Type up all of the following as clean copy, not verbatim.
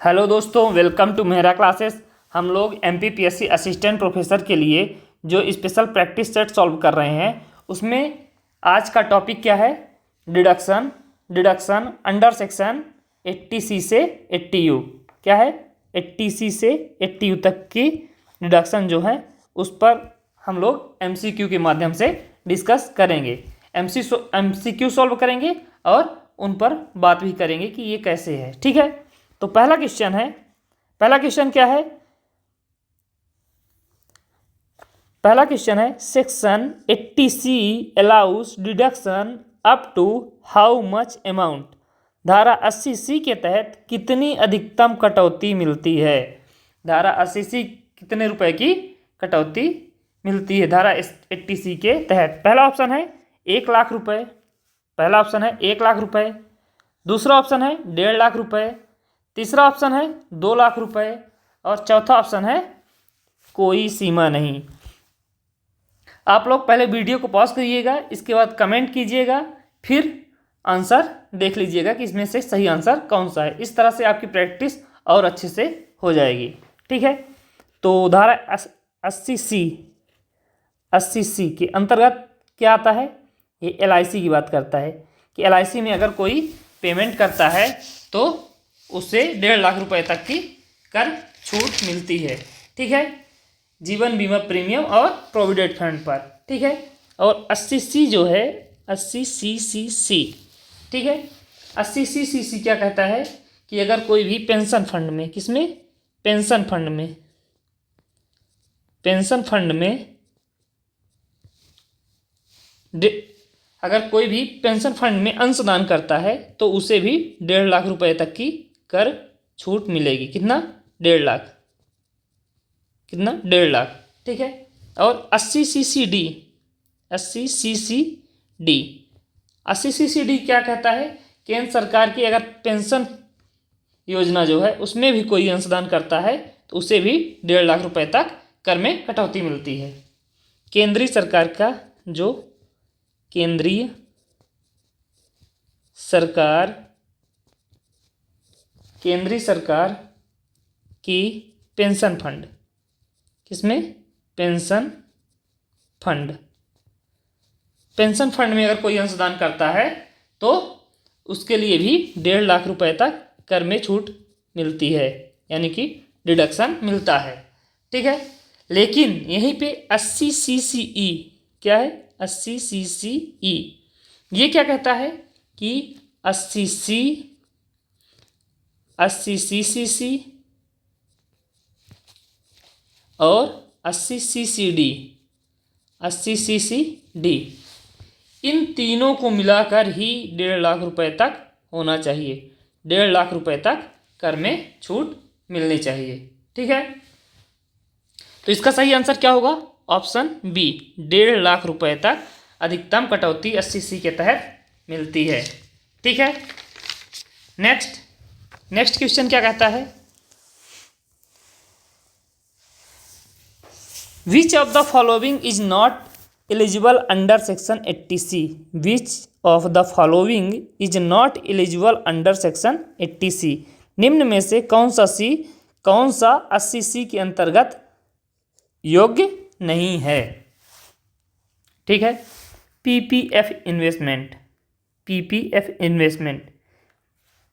Hello दोस्तों, welcome to मेरा classes. हम लोग एमपीपीएससी असिस्टेंट प्रोफेसर के लिए जो स्पेशल प्रैक्टिस सेट सॉल्व कर रहे हैं उसमें आज का टॉपिक क्या है? Deduction. Deduction under section 80C से 80U। क्या है? 80C से 80U तक की डिडक्शन जो है उस पर हम लोग एमसीक्यू के माध्यम से डिस्कस करेंगे। एमसीक्यू सॉल्व करेंगे और उन पर बात भी करेंगे कि ये कैसे है। ठीक है, तो पहला क्वेश्चन क्या है? पहला क्वेश्चन है section 80C allows deduction up to how much amount. धारा 80C के तहत कितनी अधिकतम कटौती मिलती है? धारा 80C कितने रुपए की कटौती मिलती है धारा 80C के तहत? पहला ऑप्शन है 1 लाख रुपए, पहला ऑप्शन है 1 लाख रुपए, दूसरा ऑप्शन है 1.5 लाख रुपए, तीसरा ऑप्शन है 2 लाख रुपए और चौथा ऑप्शन है कोई सीमा नहीं। आप लोग पहले वीडियो को पॉज करिएगा, इसके बाद कमेंट कीजिएगा, फिर आंसर देख लीजिएगा कि इसमें से सही आंसर कौन सा है। इस तरह से आपकी प्रैक्टिस और अच्छे से हो जाएगी। ठीक है, तो धारा 80C के अंतर्गत क्या आता है? ये LIC की बात करता है कि LIC में अगर कोई पेमेंट करता है तो उसे 1.5 लाख रुपए तक की कर छूट मिलती है। ठीक है, जीवन बीमा प्रीमियम और प्रोविडेंट फंड पर। ठीक है, और 80C जो है 80CCC, ठीक है, 80CCC क्या कहता है कि अगर कोई भी पेंशन फंड में, किसमें? पेंशन फंड में अगर कोई भी पेंशन फंड में अंशदान करता है तो उसे भी 1.5 लाख रुपए तक की कर छूट मिलेगी। कितना? 1.5 लाख। कितना? 1.5 लाख। ठीक है, और 80CCD क्या कहता है? केंद्र सरकार की अगर पेंशन योजना जो है उसमें भी कोई अंशदान करता है तो उसे भी 1.5 लाख रुपए तक कर में कटौती मिलती है। केंद्रीय सरकार की पेंशन फंड, किसमें? पेंशन फंड में अगर कोई अंशदान करता है तो उसके लिए भी 1.5 लाख रुपए तक कर में छूट मिलती है, यानी कि डिडक्शन मिलता है। ठीक है, लेकिन यहीं पे 80CCE क्या है? 80CCE ये क्या कहता है कि 80CCC और 80CCD इन तीनों को मिलाकर ही 1.5 लाख रुपए तक होना चाहिए। 1.5 लाख रुपए तक कर में छूट मिलनी चाहिए। ठीक है, तो इसका सही आंसर क्या होगा? ऑप्शन बी, 1.5 लाख रुपए तक अधिकतम कटौती 80C के तहत मिलती है। ठीक है, नेक्स्ट क्वेश्चन क्या कहता है? Which of the following is not eligible under section 80C? Which of the following is not eligible under section 80C? निम्न में से कौन सा 80C के अंतर्गत योग्य नहीं है? ठीक है, पीपीएफ इन्वेस्टमेंट,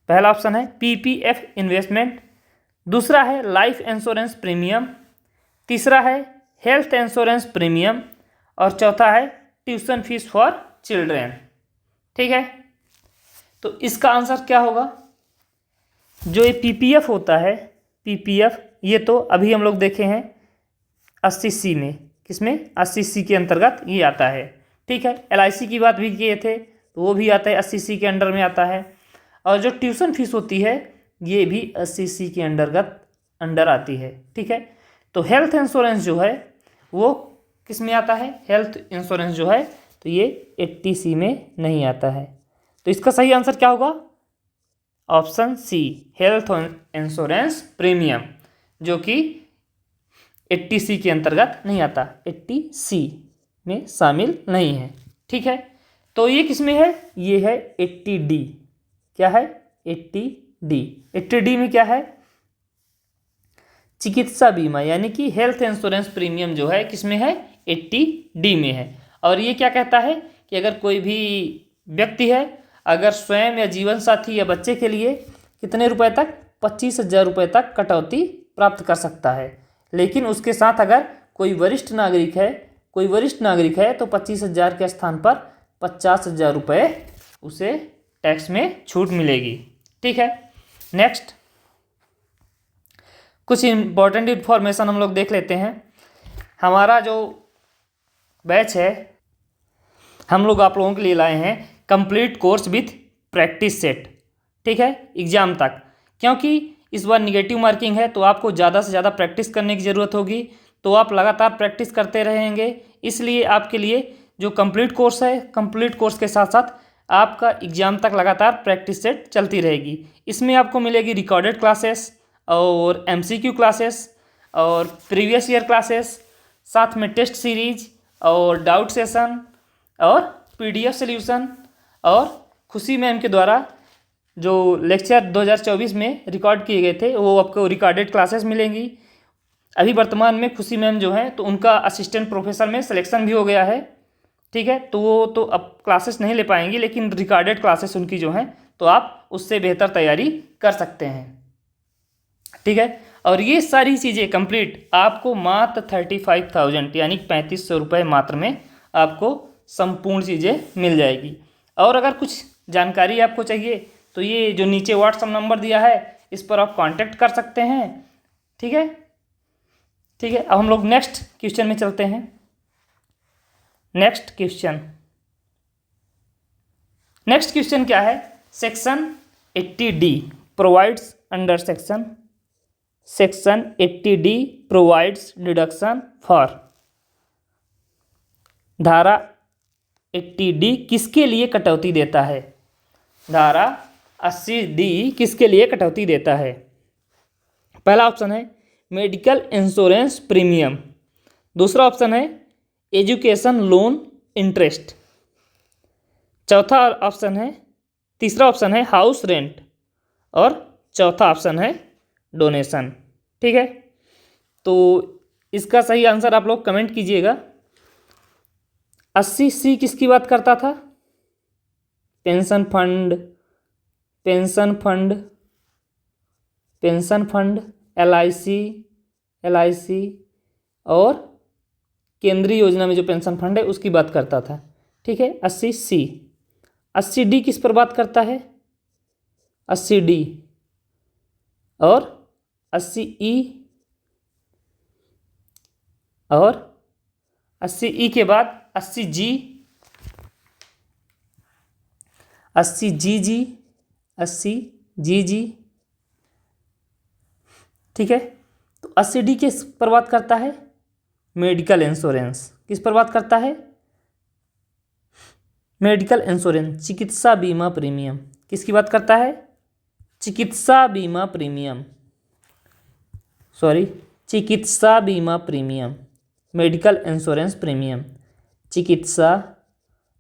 पहला ऑप्शन है पीपीएफ इन्वेस्टमेंट, दूसरा है लाइफ इंश्योरेंस प्रीमियम, तीसरा है हेल्थ इंश्योरेंस प्रीमियम और चौथा है ट्यूशन फीस फॉर चिल्ड्रेन। ठीक है, तो इसका आंसर क्या होगा? जो ये पीपीएफ होता है, पीपीएफ ये तो अभी हम लोग देखे हैं 80C में, किसमें? 80C के अंतर्गत ये आता है। ठीक है, LIC की बात भी किए थे तो वो भी आता है 80C के अंडर में आता है, और जो ट्यूशन फीस होती है ये भी 80C के अंडर आती है। ठीक है, तो हेल्थ इंश्योरेंस जो है वो किस में आता है? हेल्थ इंश्योरेंस जो है तो ये 80C में नहीं आता है। तो इसका सही आंसर क्या होगा? Option C, health insurance premium, जो कि 80C के अंतर्गत नहीं आता, 80C में शामिल नहीं है। ठीक है, तो ये किस में है? ये है 80D। क्या है? 80D। 80D में क्या है? चिकित्सा बीमा यानी कि हेल्थ इंश्योरेंस प्रीमियम जो है किसमें है, 80D में है। और ये क्या कहता है कि अगर कोई भी व्यक्ति है, अगर स्वयं या जीवन साथी या बच्चे के लिए कितने रुपए तक, 25,000 रुपये तक कटौती प्राप्त कर सकता है। लेकिन उसके साथ अगर कोई वरिष्ठ नागरिक है तो 25,000 के स्थान पर 50,000 रुपये उसे टैक्स में छूट मिलेगी। ठीक है, नेक्स्ट कुछ इम्पोर्टेंट इन्फॉर्मेशन हम लोग देख लेते हैं। हमारा जो बैच है, हम लोग आप लोगों के लिए लाए हैं complete course with practice set. ठीक है, एग्ज़ाम तक, क्योंकि इस बार निगेटिव मार्किंग है तो आपको ज़्यादा से ज़्यादा प्रैक्टिस करने की ज़रूरत होगी। तो आप लगातार प्रैक्टिस करते रहेंगे, इसलिए आपके लिए जो कंप्लीट कोर्स है, कंप्लीट कोर्स के साथ साथ आपका एग्ज़ाम तक लगातार प्रैक्टिस सेट चलती रहेगी। इसमें आपको मिलेगी रिकॉर्डेड क्लासेस और MCQ क्लासेस और प्रीवियस ईयर क्लासेस, साथ में टेस्ट सीरीज और डाउट सेशन और PDF सॉल्यूशन, और खुशी मैम के द्वारा जो लेक्चर 2024 में रिकॉर्ड किए गए थे वो आपको रिकॉर्डेड क्लासेस मिलेंगी। अभी वर्तमान में खुशी मैम जो हैं तो उनका असिस्टेंट प्रोफेसर में सिलेक्शन भी हो गया है। ठीक है, तो वो तो अब क्लासेस नहीं ले पाएंगी, लेकिन रिकॉर्डेड क्लासेस उनकी जो हैं तो आप उससे बेहतर तैयारी कर सकते हैं। ठीक है, और ये सारी चीज़ें कंप्लीट आपको मात्र 35,000 यानी 3500 रुपये मात्र में आपको संपूर्ण चीज़ें मिल जाएगी। और अगर कुछ जानकारी आपको चाहिए तो ये जो नीचे व्हाट्सएप नंबर दिया है इस पर आप कांटेक्ट कर सकते हैं। ठीक है, ठीक है, अब हम लोग नेक्स्ट क्वेश्चन में चलते हैं। नेक्स्ट क्वेश्चन क्या है, section 80D provides under section 80D provides deduction for. धारा 80D किसके लिए कटौती देता है? धारा 80D किसके लिए कटौती देता है? पहला ऑप्शन है मेडिकल इंश्योरेंस प्रीमियम, दूसरा ऑप्शन है एजुकेशन लोन इंटरेस्ट, तीसरा ऑप्शन है हाउस रेंट और चौथा ऑप्शन है डोनेशन। ठीक है, तो इसका सही आंसर आप लोग कमेंट कीजिएगा। 80C किसकी बात करता था? पेंशन फंड, LIC और केंद्रीय योजना में जो पेंशन फंड है उसकी बात करता था। ठीक है, 80C। 80D किस पर बात करता है? 80D और 80E और 80E के बाद 80G, 80GG। ठीक है, तो 80D किस पर बात करता है? Medical insurance. किस पर बात करता है? मेडिकल इंश्योरेंस, चिकित्सा बीमा प्रीमियम। किसकी बात करता है? चिकित्सा बीमा प्रीमियम, मेडिकल इंश्योरेंस प्रीमियम, चिकित्सा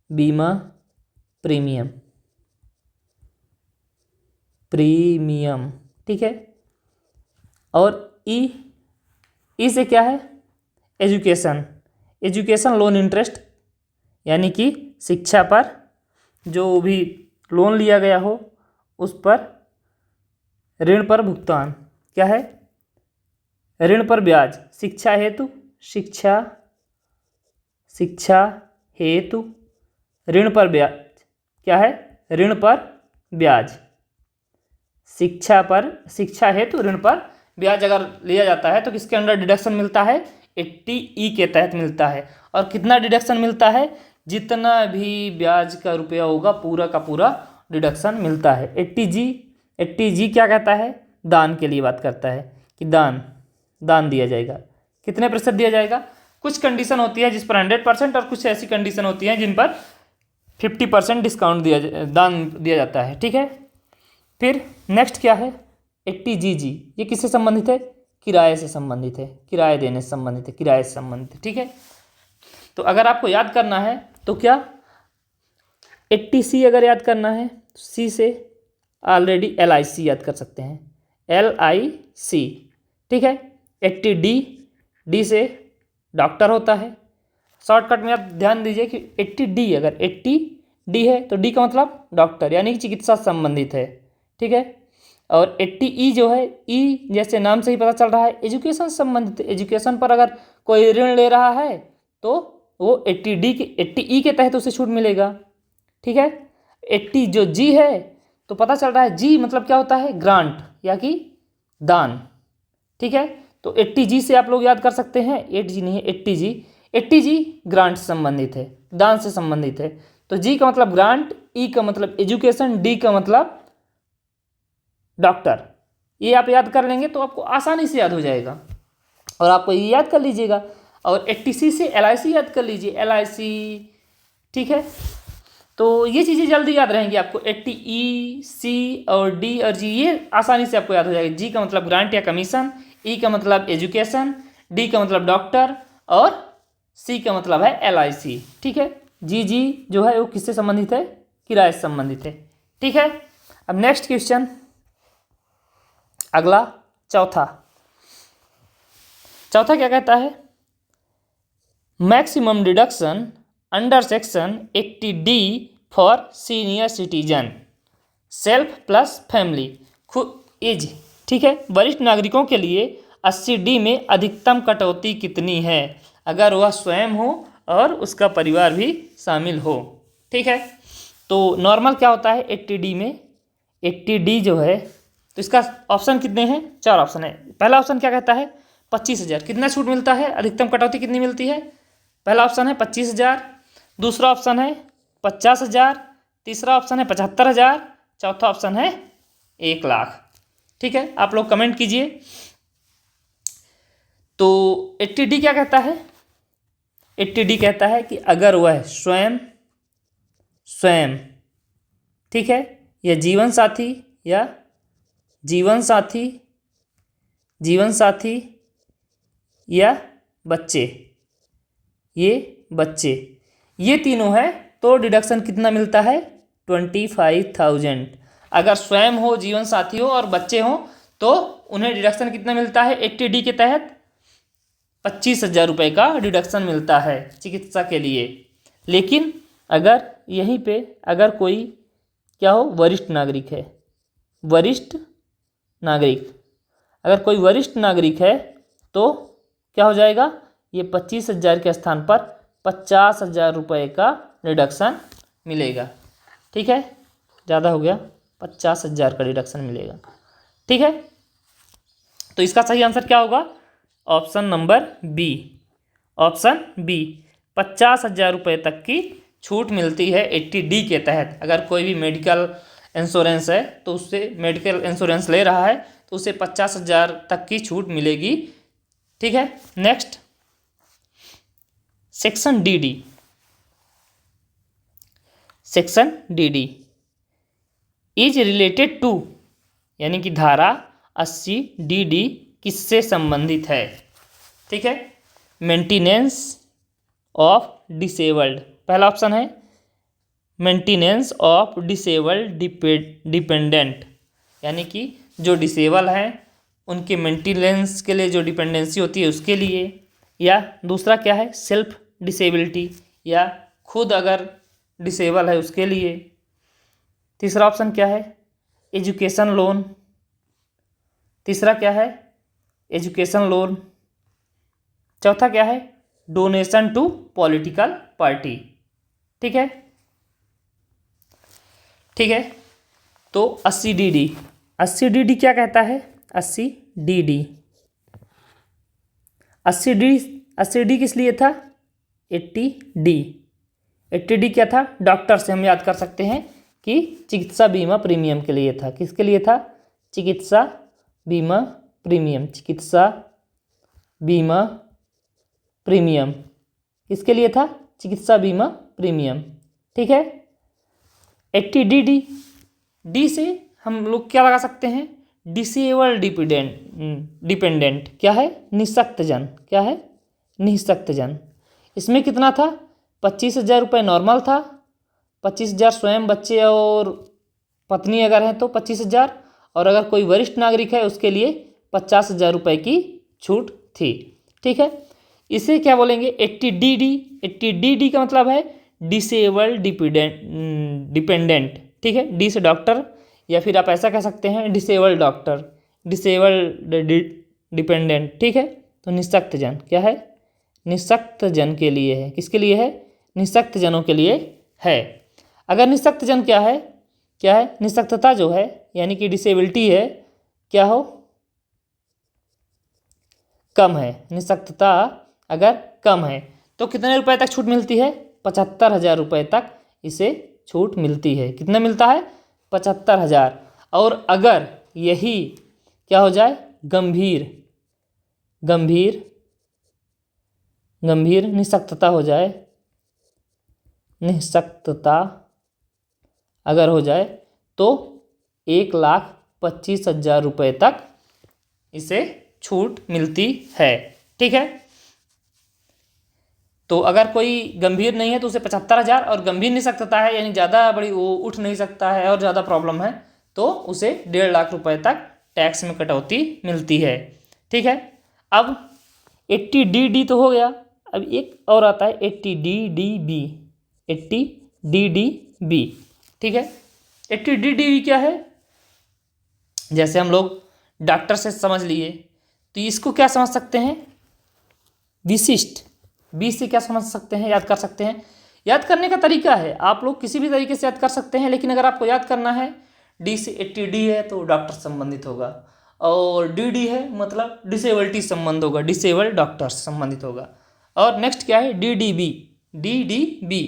बीमा प्रीमियम। ठीक है, और ई से क्या है? एजुकेशन लोन इंटरेस्ट, यानी कि शिक्षा पर जो भी लोन लिया गया हो उस पर ऋण पर भुगतान। क्या है? ऋण पर ब्याज, शिक्षा हेतु ऋण पर ब्याज। क्या है? ऋण पर ब्याज, शिक्षा हेतु ऋण पर ब्याज अगर लिया जाता है तो किसके अंडर डिडक्शन मिलता है? 80E के तहत मिलता है। और कितना डिडक्शन मिलता है? जितना भी ब्याज का रुपया होगा पूरा का पूरा डिडक्शन मिलता है। 80G क्या कहता है? दान के लिए बात करता है कि दान दिया जाएगा। कितने प्रतिशत दिया जाएगा? कुछ कंडीशन होती है जिस पर 100% और कुछ ऐसी कंडीशन होती हैं जिन पर 50% डिस्काउंट दान दिया जाता है। ठीक है, फिर नेक्स्ट क्या है? 80GG, ये किससे संबंधित है? किराए से संबंधित है, किराए देने से संबंधित है, किराए से संबंधित है। ठीक है, तो अगर आपको याद करना है तो क्या 80C अगर याद करना है तो C से ऑलरेडी LIC याद कर सकते हैं, LIC। ठीक है, 80D, डी से डॉक्टर होता है। शॉर्टकट में आप ध्यान दीजिए कि 80D, अगर 80D है तो डी का मतलब डॉक्टर यानी कि चिकित्सा से संबंधित है, ठीक है। और 80E जो है, ई जैसे नाम से ही पता चल रहा है एजुकेशन से संबंधित है। एजुकेशन पर अगर कोई ऋण ले रहा है तो वो 80E के तहत उसे छूट मिलेगा, ठीक है। 80 जो जी है तो पता चल रहा है जी मतलब क्या होता है, ग्रांट या कि दान, ठीक है। तो 80G से आप लोग याद कर सकते हैं, 8G नहीं है 80G। 80G ग्रांट से संबंधित है, दान से संबंधित है। तो जी का मतलब ग्रांट, ई का मतलब एजुकेशन, डी का मतलब डॉक्टर। ये आप याद कर लेंगे तो आपको आसानी से याद हो जाएगा, और आपको ये याद कर लीजिएगा। और 80C से LIC याद कर लीजिए, LIC, ठीक है। तो ये चीज़ें जल्दी याद रहेंगी आपको। 80E, C और D और G ये आसानी से आपको याद हो जाएगा। जी का मतलब ग्रांट या कमीशन, ई का मतलब एजुकेशन, डी का मतलब डॉक्टर और सी का मतलब है LIC, ठीक है। जी जो है वो किससे संबंधित है, किराए से संबंधित है, ठीक है। अब नेक्स्ट क्वेश्चन, अगला चौथा क्या कहता है, maximum deduction under section 80D for senior citizen, self plus family, खुद एज, ठीक है। वरिष्ठ नागरिकों के लिए 80D में अधिकतम कटौती कितनी है, अगर वह स्वयं हो और उसका परिवार भी शामिल हो, ठीक है। तो नॉर्मल क्या होता है 80D में, 80D जो है तो इसका ऑप्शन कितने हैं, 4 ऑप्शन है। पहला ऑप्शन क्या कहता है 25,000, कितना छूट मिलता है, अधिकतम कटौती कितनी मिलती है। पहला ऑप्शन है 25,000, दूसरा ऑप्शन है 50,000, तीसरा ऑप्शन है 75,000, चौथा ऑप्शन है 1,00,000, ठीक है। आप लोग कमेंट कीजिए। तो 80D क्या कहता है, 80D कहता है कि अगर वह स्वयं, ठीक है, या जीवन साथी या बच्चे, ये तीनों है तो डिडक्शन कितना मिलता है 25,000। अगर स्वयं हो, जीवन साथी हो और बच्चे हो तो उन्हें डिडक्शन कितना मिलता है 80D के तहत 25,000 रुपये का डिडक्शन मिलता है चिकित्सा के लिए। लेकिन अगर यहीं पे अगर कोई क्या हो, वरिष्ठ नागरिक है तो क्या हो जाएगा, ये 25,000 के स्थान पर 50,000 रुपये का डिडक्शन मिलेगा, ठीक है। ज़्यादा हो गया, 50,000 का डिडक्शन मिलेगा, ठीक है। तो इसका सही आंसर क्या होगा, ऑप्शन नंबर बी, 50,000 रुपये तक की छूट मिलती है 80D के तहत। अगर कोई भी मेडिकल इंश्योरेंस है तो उससे मेडिकल इंश्योरेंस ले रहा है तो उसे 50,000 तक की छूट मिलेगी, ठीक है। Next section DD is related to, यानी कि धारा 80DD किससे संबंधित है, ठीक है। मेंटेनेंस ऑफ डिसेबल्ड, पहला ऑप्शन है मेंटेनेंस ऑफ डिसेबल्ड डिपेंडेंट, यानी कि जो डिसेबल हैं उनके मेंटेनेंस के लिए जो डिपेंडेंसी होती है उसके लिए, या दूसरा क्या है सेल्फ डिसेबिलिटी, या खुद अगर डिसेबल है उसके लिए। तीसरा ऑप्शन क्या है एजुकेशन लोन, चौथा क्या है डोनेशन टू पॉलिटिकल पार्टी, ठीक है। तो 80DD क्या कहता है, 80D किस लिए था, 80D क्या था, डॉक्टर से हम याद कर सकते हैं कि चिकित्सा बीमा प्रीमियम के लिए था। किसके लिए था, चिकित्सा बीमा प्रीमियम किसके लिए था, चिकित्सा बीमा प्रीमियम, ठीक है। 80D से हम लोग क्या लगा सकते हैं, डिसेबल डिपेंडेंट क्या है, निःशक्त जन। इसमें कितना था 25,000 रुपये नॉर्मल था, 25,000 स्वयं, बच्चे और पत्नी अगर है तो 25,000, और अगर कोई वरिष्ठ नागरिक है उसके लिए 50,000 रुपये की छूट थी। ठीक है, इसे क्या बोलेंगे 80DD। 80DD का मतलब है डिसेबल्ड डिपेंडेंट। ठीक है, डी से डॉक्टर, या फिर आप ऐसा कह सकते हैं डिसेबल्ड डॉक्टर, डिसेबल्ड डिपेंडेंट। ठीक है, तो निःशक्त जन क्या है, निःशक्त जन के लिए है। किसके लिए है, निःशक्त जनों के लिए है। अगर निःशक्त जन क्या है, क्या है, निःशक्तता जो है यानी कि डिसेबिलिटी है, क्या हो, कम है। निःशक्तता अगर कम है तो कितने रुपए तक छूट मिलती है, 75,000 रुपये तक इसे छूट मिलती है। कितना मिलता है, 75,000। और अगर यही क्या हो जाए, गंभीर गंभीर गंभीर निःशक्तता हो जाए, निःशक्तता अगर हो जाए तो 1,25,000 रुपये तक इसे छूट मिलती है। ठीक है, तो अगर कोई गंभीर नहीं है तो उसे 75,000, और गंभीर निःशक्तता है यानी ज़्यादा बड़ी, वो उठ नहीं सकता है और ज़्यादा प्रॉब्लम है, तो उसे 1.5 लाख रुपए तक टैक्स में कटौती मिलती है। ठीक है, अब 80DD तो हो गया, अब एक और आता है 80DDB। 80DDB, ठीक है। 80DDB क्या है, जैसे हम लोग डॉक्टर से समझ लिए, तो इसको क्या समझ सकते हैं, विशिष्ट। बी से क्या समझ सकते हैं, याद कर सकते हैं। याद करने का तरीका है, आप लोग किसी भी तरीके से याद कर सकते हैं, लेकिन अगर आपको याद करना है, डी से 80D है तो डॉक्टर संबंधित होगा, और DD है मतलब डिसेबिलिटी संबंध होगा, डिसेबल्ड डॉक्टर संबंधित होगा। और नेक्स्ट क्या है, DDB। DDB,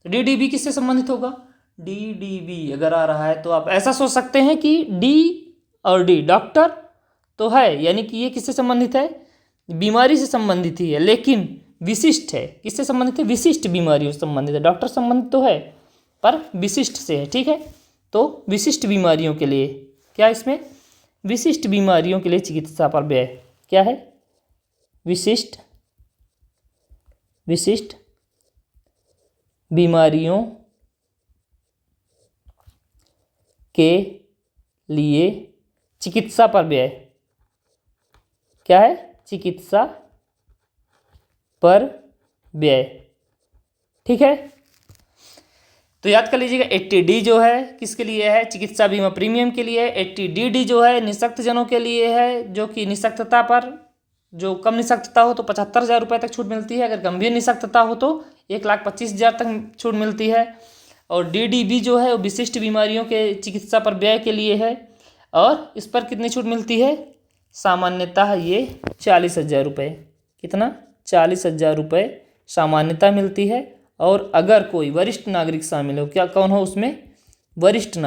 DDB किससे संबंधित होगा, DDB अगर आ रहा है तो आप ऐसा सोच सकते हैं कि D और D डॉक्टर तो है, यानी कि ये किससे संबंधित है, बीमारी से संबंधित ही है, लेकिन विशिष्ट है। किससे संबंधित है, विशिष्ट बीमारियों से संबंधित है। डॉक्टर संबंधित तो है पर विशिष्ट से है। ठीक है, तो विशिष्ट बीमारियों के लिए क्या, इसमें विशिष्ट बीमारियों के लिए चिकित्सा पर व्यय क्या है, विशिष्ट बीमारियों के लिए चिकित्सा पर व्यय क्या है, चिकित्सा पर व्यय। ठीक है, तो याद कर लीजिएगा 80D जो है किसके लिए है, चिकित्सा बीमा प्रीमियम के लिए। 80DD जो है निःशक्त जनों के लिए है, जो कि निःशक्तता पर, जो कम निःशक्तता हो तो 75,000 रुपये तक छूट मिलती है, अगर गंभीर निःशक्तता हो तो 1,25,000 तक छूट मिलती है। और DDB जो है वो विशिष्ट बीमारियों के चिकित्सा पर व्यय के लिए है, और इस पर कितनी छूट मिलती है, सामान्यतः ये 40,000 रुपये, कितना, 40,000 रुपये सामान्यतः मिलती है। और अगर कोई वरिष्ठ नागरिक शामिल हो, क्या कौन हो उसमें, वरिष्ठ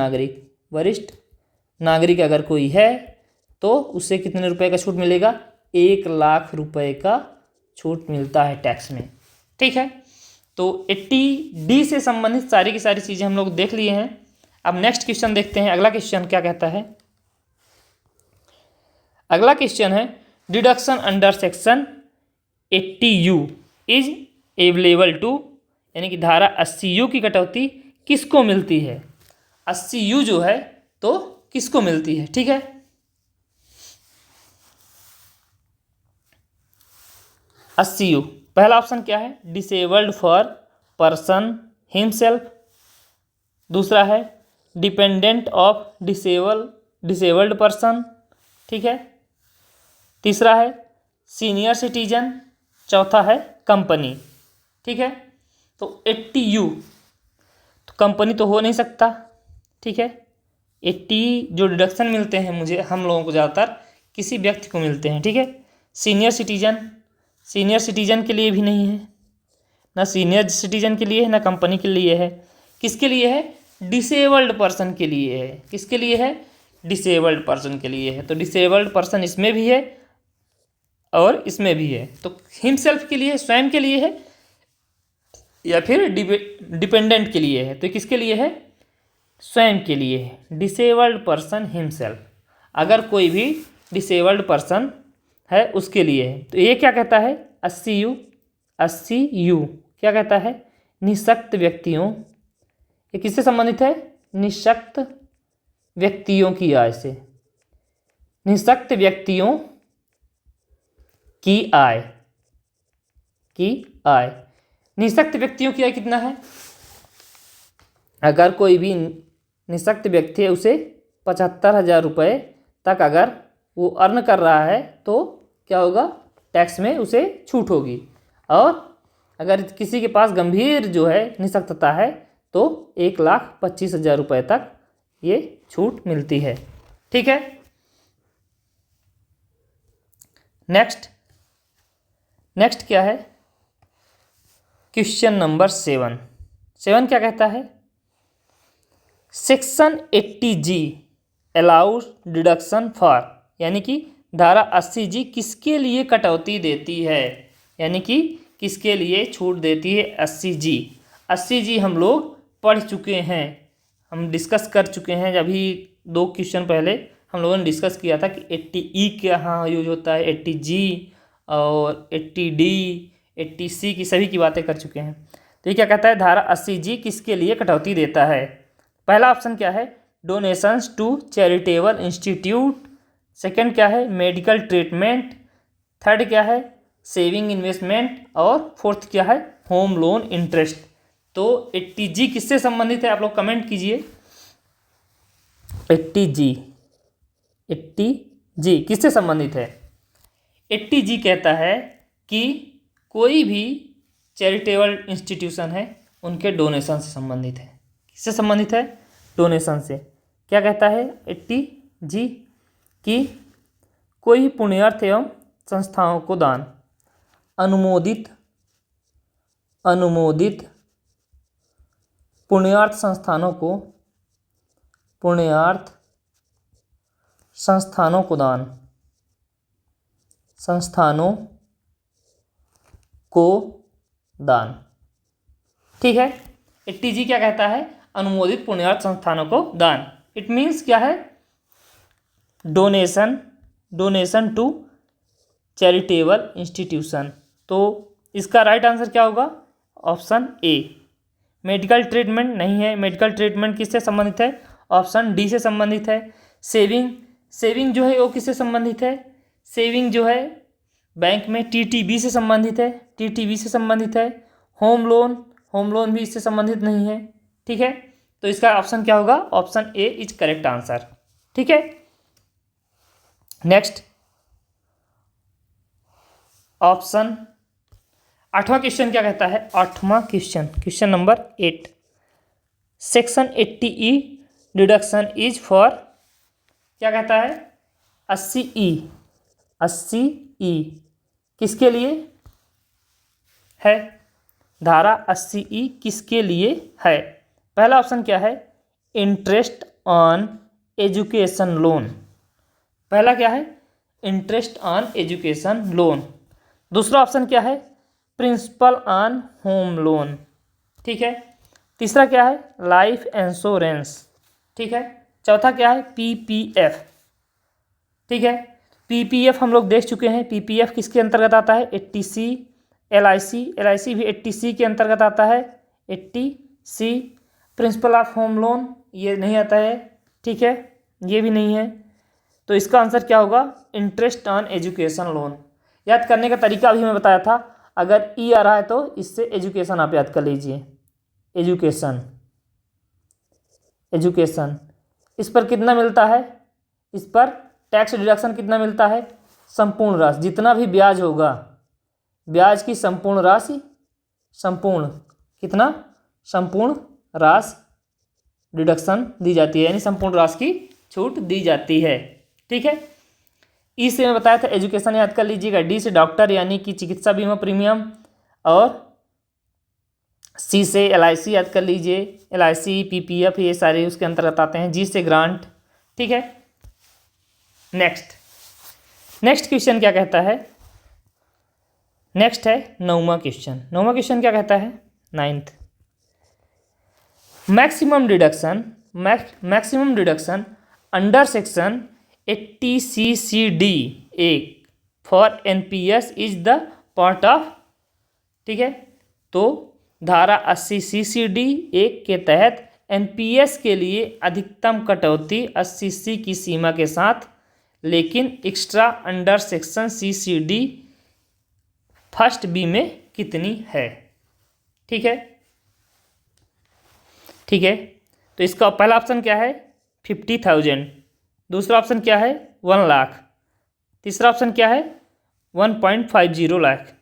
नागरिक अगर कोई है तो उससे कितने रुपए का छूट मिलेगा, 1 लाख रुपए का छूट मिलता है टैक्स में। ठीक है, तो 80D से संबंधित सारी की सारी चीज़ें हम लोग देख लिए हैं। अब नेक्स्ट क्वेश्चन देखते हैं, अगला क्वेश्चन क्या कहता है। अगला क्वेश्चन है, deduction under section 80U is available to, यानी कि धारा 80U की कटौती किसको मिलती है। 80U जो है तो किसको मिलती है। ठीक है, SCU पहला ऑप्शन क्या है, डिसेबल्ड फॉर पर्सन हिमसेल्फ। दूसरा है डिपेंडेंट ऑफ डिसेबल्ड पर्सन। ठीक है, तीसरा है सीनियर सिटीजन। चौथा है कंपनी। ठीक है, तो 80U तो कंपनी तो हो नहीं सकता। ठीक है, 80 जो डिडक्शन मिलते हैं मुझे, हम लोगों को ज़्यादातर किसी व्यक्ति को मिलते हैं। ठीक है, सीनियर सिटीजन के लिए भी नहीं है, ना सीनियर सिटीजन के लिए है, ना कंपनी के लिए है। किसके लिए है, डिसेबल्ड पर्सन के लिए है। किसके लिए है, डिसेबल्ड पर्सन के लिए है। तो डिसेबल्ड पर्सन इसमें भी है और इसमें भी है। तो हिमसेल्फ के लिए, स्वयं के लिए है, या फिर डिपेंडेंट के लिए है। तो किसके लिए है, स्वयं के लिए है, डिसेबल्ड पर्सन हिमसेल्फ। अगर कोई भी डिसेबल्ड पर्सन है उसके लिए है। तो ये क्या कहता है, 80U क्या कहता है, निःशक्त व्यक्तियों, ये किससे संबंधित है, निःशक्त व्यक्तियों की आय से, निःशक्त व्यक्तियों की आय। निःशक्त व्यक्तियों की आय कितना है? अगर कोई भी निःशक्त व्यक्ति है उसे 75,000 रुपये तक अगर वो अर्न कर रहा है तो क्या होगा? टैक्स में उसे छूट होगी। और अगर किसी के पास गंभीर जो है निःशक्तता है तो 1,25,000 रुपये तक ये छूट मिलती है। ठीक है। नेक्स्ट क्या है? क्वेश्चन नंबर 7 क्या कहता है? Section 80G allowed deduction for, यानी कि धारा 80G किसके लिए कटौती देती है, यानी कि किसके लिए छूट देती है 80G? 80G हम लोग पढ़ चुके हैं, हम डिस्कस कर चुके हैं। अभी 2 क्वेश्चन पहले हम लोगों ने डिस्कस किया था कि 80E कहाँ यूज होता है, 80G और 80D 80C की सभी की बातें कर चुके हैं। तो ये क्या कहता है? धारा 80G किसके लिए कटौती देता है? पहला ऑप्शन क्या है? Donations to charitable institute. Second क्या है? Medical treatment. थर्ड क्या है? Saving investment. और फोर्थ क्या है? Home loan interest. तो 80G किससे संबंधित है? आप लोग कमेंट कीजिए। 80G किससे संबंधित है? 80G कहता है कि कोई भी चैरिटेबल इंस्टीट्यूशन है उनके डोनेशन से संबंधित है। किससे संबंधित है? डोनेशन से। क्या कहता है 80G? कि कोई पुण्यार्थ एवं संस्थाओं को दान, अनुमोदित पुण्यार्थ संस्थानों को दान। ठीक है। 80G क्या कहता है? अनुमोदित पुण्यार्थ संस्थानों को दान। इट मीन्स क्या है? Donation to charitable institution. तो इसका राइट आंसर क्या होगा? ऑप्शन ए। मेडिकल ट्रीटमेंट नहीं है। मेडिकल ट्रीटमेंट किससे संबंधित है? ऑप्शन डी से संबंधित है। सेविंग जो है वो किससे संबंधित है? सेविंग जो है बैंक में TTB से संबंधित है। होम लोन भी इससे संबंधित नहीं है। ठीक है। तो इसका ऑप्शन क्या होगा? Option A is correct answer. ठीक है। नेक्स्ट ऑप्शन 8वां क्वेश्चन क्या कहता है? 8वां question number 8 section 80E deduction is for, क्या कहता है? 80E किसके लिए है? धारा 80E किसके लिए है? पहला ऑप्शन क्या है? Interest on education loan. पहला क्या है? Interest on education loan. दूसरा ऑप्शन क्या है? Principal on home loan. ठीक है। तीसरा क्या है? Life insurance. ठीक है। चौथा क्या है? PPF। ठीक है। PPF हम लोग देख चुके हैं। PPF किसके अंतर्गत आता है? 80C। LIC भी 80C के अंतर्गत आता है। 80C। Principle of home loan ये नहीं आता है। ठीक है। ये भी नहीं है। तो इसका आंसर क्या होगा? Interest on education loan. याद करने का तरीका अभी मैं बताया था। अगर ई आ रहा है तो इससे एजुकेशन आप याद कर लीजिए। एजुकेशन इस पर कितना मिलता है? इस पर टैक्स डिडक्शन कितना मिलता है? संपूर्ण राशि, जितना भी ब्याज होगा, ब्याज की संपूर्ण राशि, संपूर्ण राशि डिडक्शन दी जाती है, यानी संपूर्ण राशि की छूट दी जाती है। ठीक है। ई से मैं बताया था एजुकेशन याद कर लीजिएगा। डी से डॉक्टर यानी कि चिकित्सा बीमा प्रीमियम, और सी से LIC याद कर लीजिए। LIC PPF ये सारे उसके अंतर्गत आते हैं। जी से ग्रांट। ठीक है। नेक्स्ट क्वेश्चन क्या कहता है? नेक्स्ट है 9वां क्वेश्चन क्या कहता है? 9th maximum deduction under section 80CCD for NPS is the part of. ठीक है। तो धारा 80CCD के तहत NPS के लिए अधिकतम कटौती 80C की सीमा के साथ, लेकिन extra under section CCD first B में कितनी है। ठीक है, ठीक है। तो इसका पहला ऑप्शन क्या है 50,000, दूसरा ऑप्शन क्या है 1 लाख, तीसरा ऑप्शन क्या है 1.50 लाख।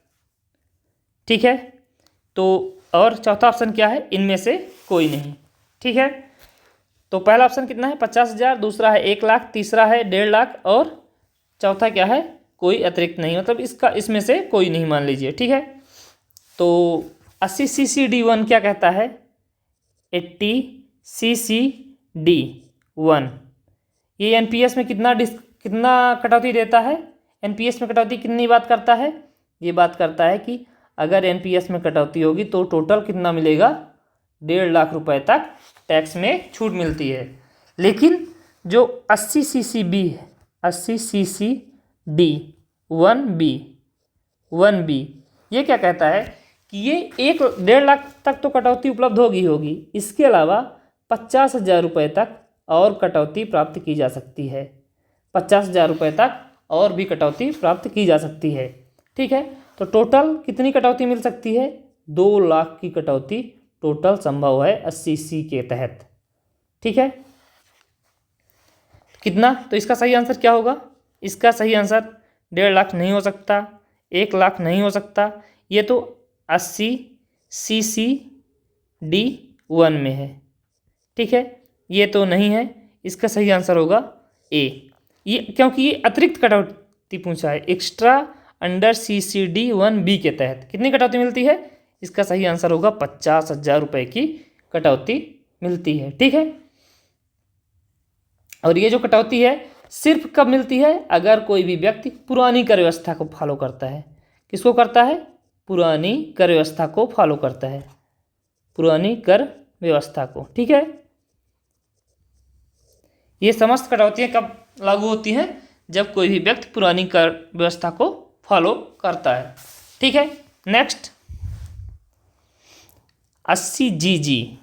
ठीक है, तो और चौथा ऑप्शन क्या है इनमें से कोई नहीं। ठीक है, तो पहला ऑप्शन कितना है 50,000, दूसरा है 1 लाख, तीसरा है 1.5 लाख और चौथा क्या है कोई अतिरिक्त नहीं, मतलब इसका इसमें से कोई नहीं मान लीजिए। ठीक है, तो 80 CCD1 क्या कहता है 80 CCD1 ये एनपीएस में कितना कटौती देता है। एनपीएस में कटौती कितनी बात करता है, ये बात करता है कि अगर एनपीएस में कटौती होगी तो टोटल कितना मिलेगा 1.5 लाख रुपए तक टैक्स में छूट मिलती है। लेकिन जो 80 CCB है 80 CCD1B ये क्या कहता है कि ये 1.5 लाख तक तो कटौती उपलब्ध होगी, इसके अलावा 50,000 रुपये तक और कटौती प्राप्त की जा सकती है। 50,000 रुपये तक और भी कटौती प्राप्त की जा सकती है। ठीक है, तो टोटल कितनी कटौती मिल सकती है 2 लाख की कटौती टोटल संभव है 80C के तहत। ठीक है, कितना, तो इसका सही आंसर क्या होगा, इसका सही आंसर 1.5 लाख नहीं हो सकता, 1 लाख नहीं हो सकता, ये तो 80 CCD1 में है। ठीक है, ये तो नहीं है, इसका सही आंसर होगा ए, ये क्योंकि ये अतिरिक्त कटौती पूछा है एक्स्ट्रा अंडर CCD1B के तहत कितनी कटौती मिलती है, इसका सही आंसर होगा 50,000 रुपये की कटौती मिलती है। ठीक है, और ये जो कटौती है सिर्फ कब मिलती है अगर कोई भी व्यक्ति पुरानी कर व्यवस्था को फॉलो करता है। किसको करता है, पुरानी कर व्यवस्था को फॉलो करता है, पुरानी कर व्यवस्था को। ठीक है, ये समस्त कटौतियां कब लागू होती हैं जब कोई भी व्यक्ति पुरानी कर व्यवस्था को फॉलो करता है। ठीक है, नेक्स्ट 80GG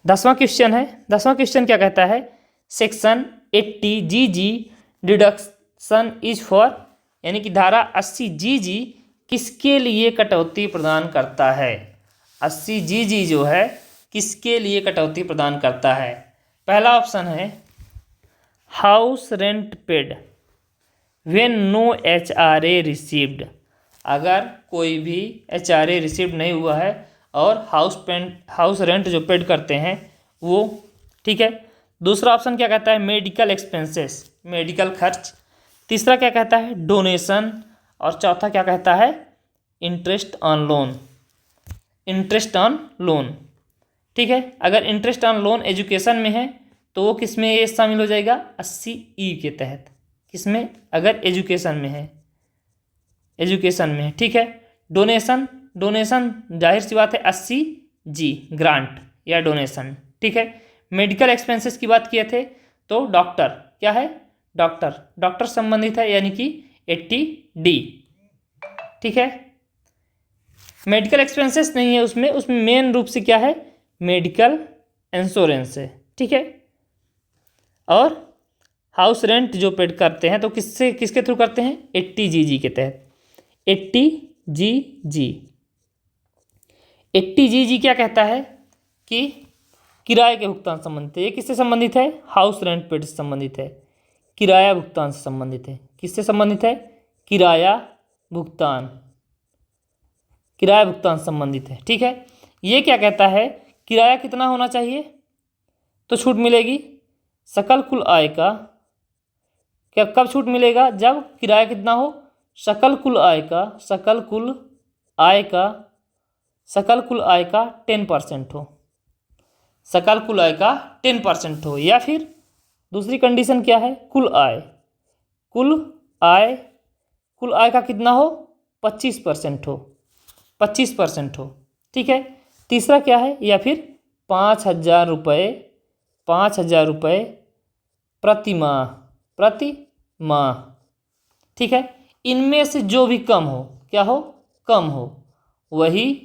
10वां क्वेश्चन है। 10वां क्वेश्चन क्या कहता है section 80GG deduction is for, यानी कि धारा 80GG किसके लिए कटौती प्रदान करता है। 80GG जो है किसके लिए कटौती प्रदान करता है। पहला ऑप्शन है house rent paid when no HRA received, अगर कोई भी HRA रिसीव्ड नहीं हुआ है और हाउस रेंट जो पेड करते हैं वो। ठीक है, दूसरा ऑप्शन क्या कहता है मेडिकल एक्सपेंसेस, मेडिकल खर्च, तीसरा क्या कहता है डोनेशन और चौथा क्या कहता है interest on loan, interest on loan. ठीक है, अगर इंटरेस्ट ऑन लोन एजुकेशन में है तो वो किस में ये शामिल हो जाएगा 80E के तहत, किसमें अगर एजुकेशन में है, एजुकेशन में है। ठीक है, डोनेशन जाहिर सी बात है 80G ग्रांट या डोनेशन। ठीक है, मेडिकल एक्सपेंसेस की बात किए थे तो डॉक्टर क्या है डॉक्टर संबंधित है यानी कि 80D। ठीक है, मेडिकल एक्सपेंसेस नहीं है उसमें मेन रूप से क्या है मेडिकल इंश्योरेंस है। ठीक है, और हाउस रेंट जो पेड करते हैं तो किसके थ्रू करते हैं 80GG के तहत। 80GG क्या कहता है कि किराए के भुगतान संबंधित है। ये किससे संबंधित है हाउस रेंट पेड से संबंधित है, किराया भुगतान से संबंधित है। किससे संबंधित है किराया भुगतान संबंधित है। ठीक है, ये क्या कहता है किराया कितना होना चाहिए तो छूट मिलेगी सकल कुल आय का, क्या कब छूट मिलेगा जब किराया कितना हो सकल कुल आय का 10% हो, सकल कुल आय का 10% हो, या फिर दूसरी कंडीशन क्या है कुल आय का कितना हो 25% हो। ठीक है, तीसरा क्या है या फिर 5,000 रुपये प्रति माह। ठीक है, इनमें से जो भी कम हो वही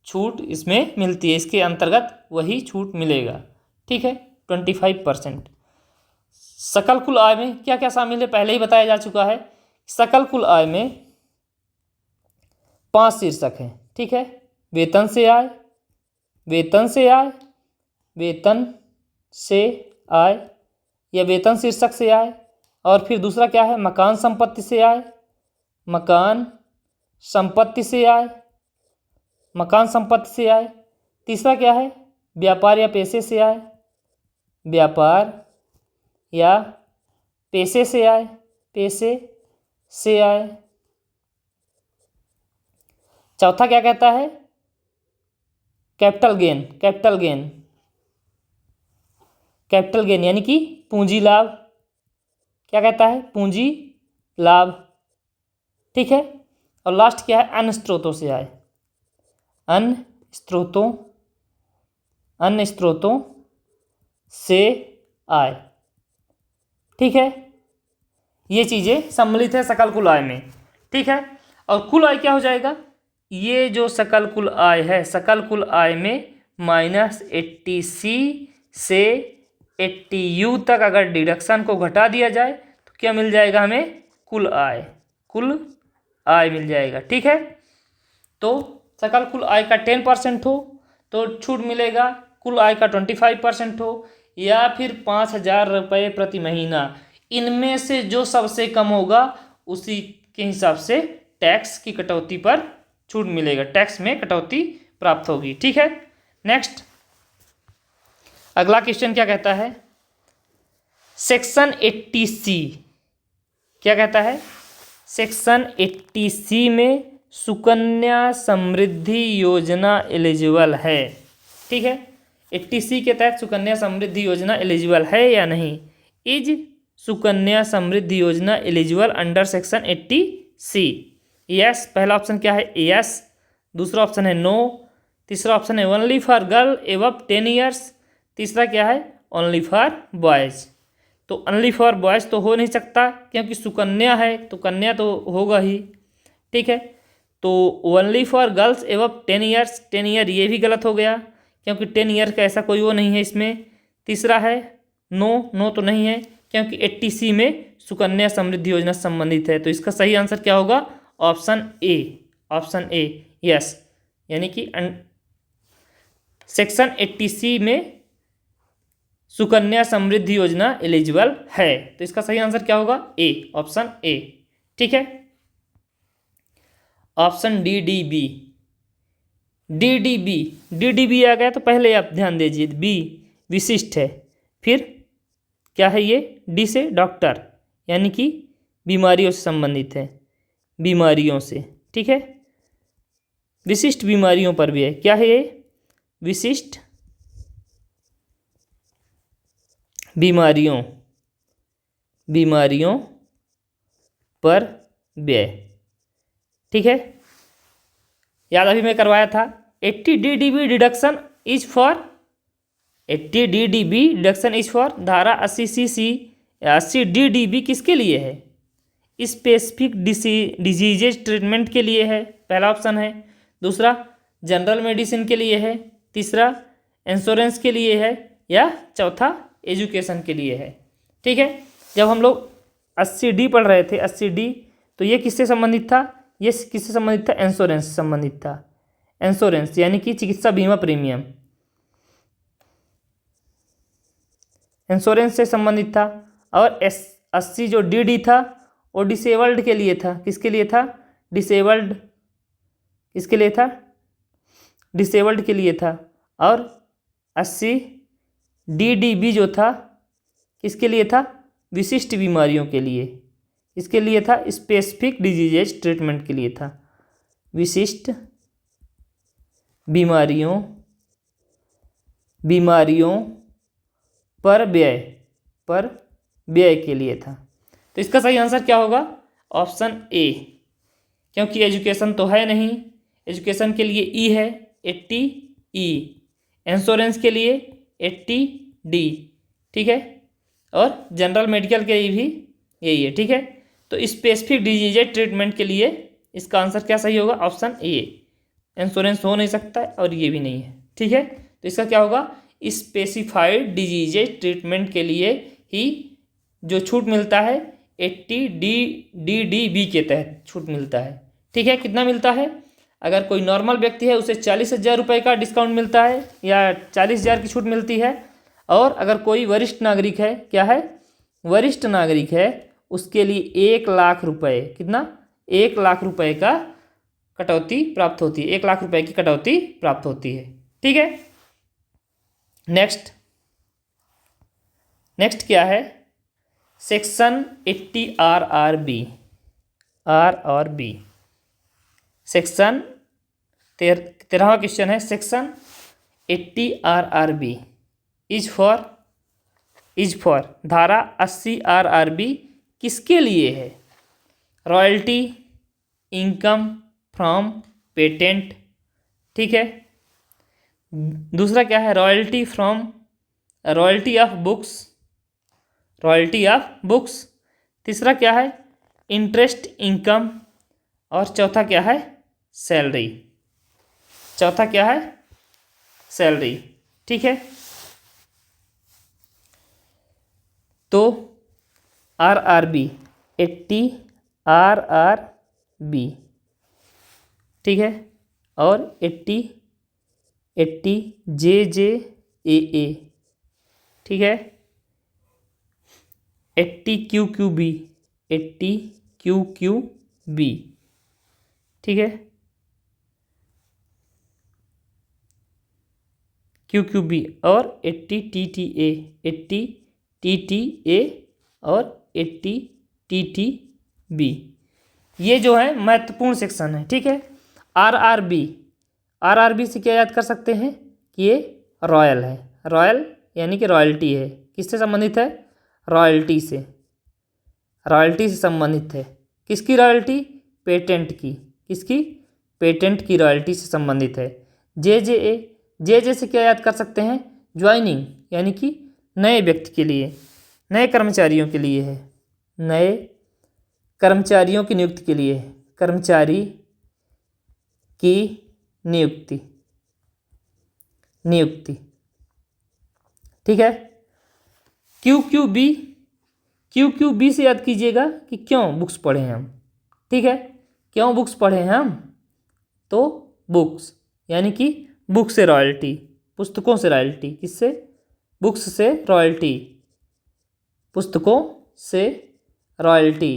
छूट इसमें मिलती है, इसके अंतर्गत वही छूट मिलेगा। ठीक है, 25%। सकल कुल आय में क्या क्या शामिल है पहले ही बताया जा चुका है। सकल कुल आय में 5 शीर्षक हैं, ठीक है। वेतन से आय, वेतन से आय, वेतन से आय या वेतन शीर्षक से आय, और फिर दूसरा क्या है, मकान संपत्ति से आय, मकान संपत्ति से आय, मकान संपत्ति से आय। तीसरा क्या है, व्यापार या पेशे से आय, व्यापार या पेशे से आय, पेशे से आय। चौथा क्या कहता है, capital gain, capital gain, capital gain यानी कि पूंजी लाभ। क्या कहता है, पूंजी लाभ, ठीक है। और लास्ट क्या है, अन्य स्रोतों से आय, अन्य स्रोतों, अन्य स्रोतों से आय, ठीक है। ये चीज़ें सम्मिलित है सकल कुल आय में, ठीक है। और कुल आय क्या हो जाएगा, ये जो सकल कुल आय है, सकल कुल आय में -80C से 80U तक अगर डिडक्शन को घटा दिया जाए तो क्या मिल जाएगा हमें, कुल आय, कुल आय मिल जाएगा, ठीक है। तो सकल कुल आय का 10% हो तो छूट मिलेगा, कुल आय का 25% हो या फिर 5,000 रुपये प्रति महीना, इनमें से जो सबसे कम होगा उसी के हिसाब से टैक्स की कटौती पर छूट मिलेगा, टैक्स में कटौती प्राप्त होगी, ठीक है। नेक्स्ट अगला क्वेश्चन क्या कहता है, सेक्शन 80C क्या कहता है, सेक्शन 80C में सुकन्या समृद्धि योजना एलिजिबल है, ठीक है। 80C के तहत सुकन्या समृद्धि योजना एलिजिबल है या नहीं, इज सुकन्या समृद्धि योजना eligible under section 80C। Yes, पहला ऑप्शन क्या है, यस, दूसरा ऑप्शन है नो, तीसरा ऑप्शन है only for girl above 10 years, तीसरा क्या है, ओनली फॉर बॉयज़। तो ओनली फॉर बॉयज़ तो हो नहीं सकता क्योंकि सुकन्या है तो कन्या तो होगा ही, ठीक है। तो only for girls above 10 years, 10 year ये भी गलत हो गया क्योंकि 10 ईयर का ऐसा कोई वो नहीं है इसमें। तीसरा है नो, नो तो नहीं है क्योंकि 80C में सुकन्या समृद्धि योजना से संबंधित है। तो इसका सही आंसर क्या होगा, option A, option A, yes, यानी कि सेक्शन 80C में सुकन्या समृद्धि योजना एलिजिबल है। तो इसका सही आंसर क्या होगा, ए, ऑप्शन ए, ठीक है। Option D D B, D D B, D D B आ गया तो पहले आप ध्यान दीजिए, बी विशिष्ट है, फिर क्या है ये, डी से डॉक्टर यानी कि बीमारियों से संबंधित है, बीमारियों से, ठीक है, विशिष्ट बीमारियों पर भी है। क्या है ये, विशिष्ट बीमारियों, बीमारियों पर व्यय, ठीक है। याद अभी मैं करवाया था 80 DDB deduction is for, 80 DDB deduction is for धारा 80CC, 80 DDB किसके लिए है, स्पेसिफिक डिजीजेज ट्रीटमेंट के लिए है, पहला ऑप्शन है। दूसरा जनरल मेडिसिन के लिए है, तीसरा इंश्योरेंस के लिए है, या चौथा एजुकेशन के लिए है, ठीक है। जब हम लोग 80D पढ़ रहे थे, 80D, तो ये किससे संबंधित था, ये किससे संबंधित था, इंश्योरेंस से संबंधित था, इंश्योरेंस यानी कि चिकित्सा बीमा प्रीमियम, इंश्योरेंस से संबंधित था। और 80 जो DD था वो डिसेबल्ड के लिए था, किसके लिए था, डिसेबल्ड, किसके लिए था, डिसेबल्ड के लिए था। और 80 DDB जो था किसके लिए था, विशिष्ट बीमारियों के लिए, इसके लिए था, स्पेसिफिक डिजीजेज ट्रीटमेंट के लिए था, विशिष्ट बीमारियों, बीमारियों पर व्यय, पर व्यय के लिए था। तो इसका सही आंसर क्या होगा, ऑप्शन ए, क्योंकि एजुकेशन तो है नहीं, एजुकेशन के लिए ई है 80E, इंश्योरेंस के लिए 80D, ठीक है, और जनरल मेडिकल के लिए भी यही है, ठीक है। तो स्पेसिफिक डिजीजेज ट्रीटमेंट के लिए इसका आंसर क्या सही होगा, ऑप्शन ए, इंश्योरेंस हो नहीं सकता है और ये भी नहीं है, ठीक है। तो इसका क्या होगा, स्पेसिफाइड डिजीजेज ट्रीटमेंट के लिए ही जो छूट मिलता है 80 DDB के तहत छूट मिलता है, ठीक है। कितना मिलता है, अगर कोई नॉर्मल व्यक्ति है उसे 40,000 रुपये का डिस्काउंट मिलता है या 40,000 की छूट मिलती है। और अगर कोई वरिष्ठ नागरिक है, क्या है, वरिष्ठ नागरिक है, उसके लिए 1,00,000 रुपये, कितना, 1,00,000 रुपये का कटौती प्राप्त होती है, 1,00,000 रुपये की कटौती प्राप्त होती है। ठीक है। नेक्स्ट क्या है, सेक्शन 80 RRB सेक्शन 13वां क्वेश्चन है, सेक्शन 80 RRB इज फॉर धारा 80 RRB किसके लिए है, रॉयल्टी, इनकम फ्रॉम पेटेंट, ठीक है। दूसरा क्या है, रॉयल्टी ऑफ बुक्स। तीसरा क्या है, इंटरेस्ट इनकम। और चौथा क्या है, सैलरी। ठीक है। तो RRB 80 RRB, ठीक है, और 80 JJAA, ठीक है, 80 QQB, ठीक है, QQB और 80 TTA और 80 TTB। ये जो है महत्वपूर्ण सेक्शन है। ठीक है। RRB से क्या याद कर सकते हैं कि ये रॉयल है, रॉयल यानी कि रॉयल्टी है। किससे संबंधित है, रॉयल्टी से संबंधित है। किसकी रॉयल्टी, पेटेंट की। किसकी, पेटेंट की रॉयल्टी से संबंधित है। JJA से क्या याद कर सकते हैं, ज्वाइनिंग यानी कि नए व्यक्ति के लिए, नए कर्मचारियों के लिए है, नए कर्मचारियों की नियुक्ति के लिए, कर्मचारी की नियुक्ति। ठीक है। QQB से याद कीजिएगा कि क्यों बुक्स पढ़े हैं हम। ठीक है, क्यों बुक्स पढ़े हैं हम, तो बुक्स यानी कि बुक से रॉयल्टी, पुस्तकों से रॉयल्टी। किससे, बुक्स से रॉयल्टी, पुस्तकों से रॉयल्टी।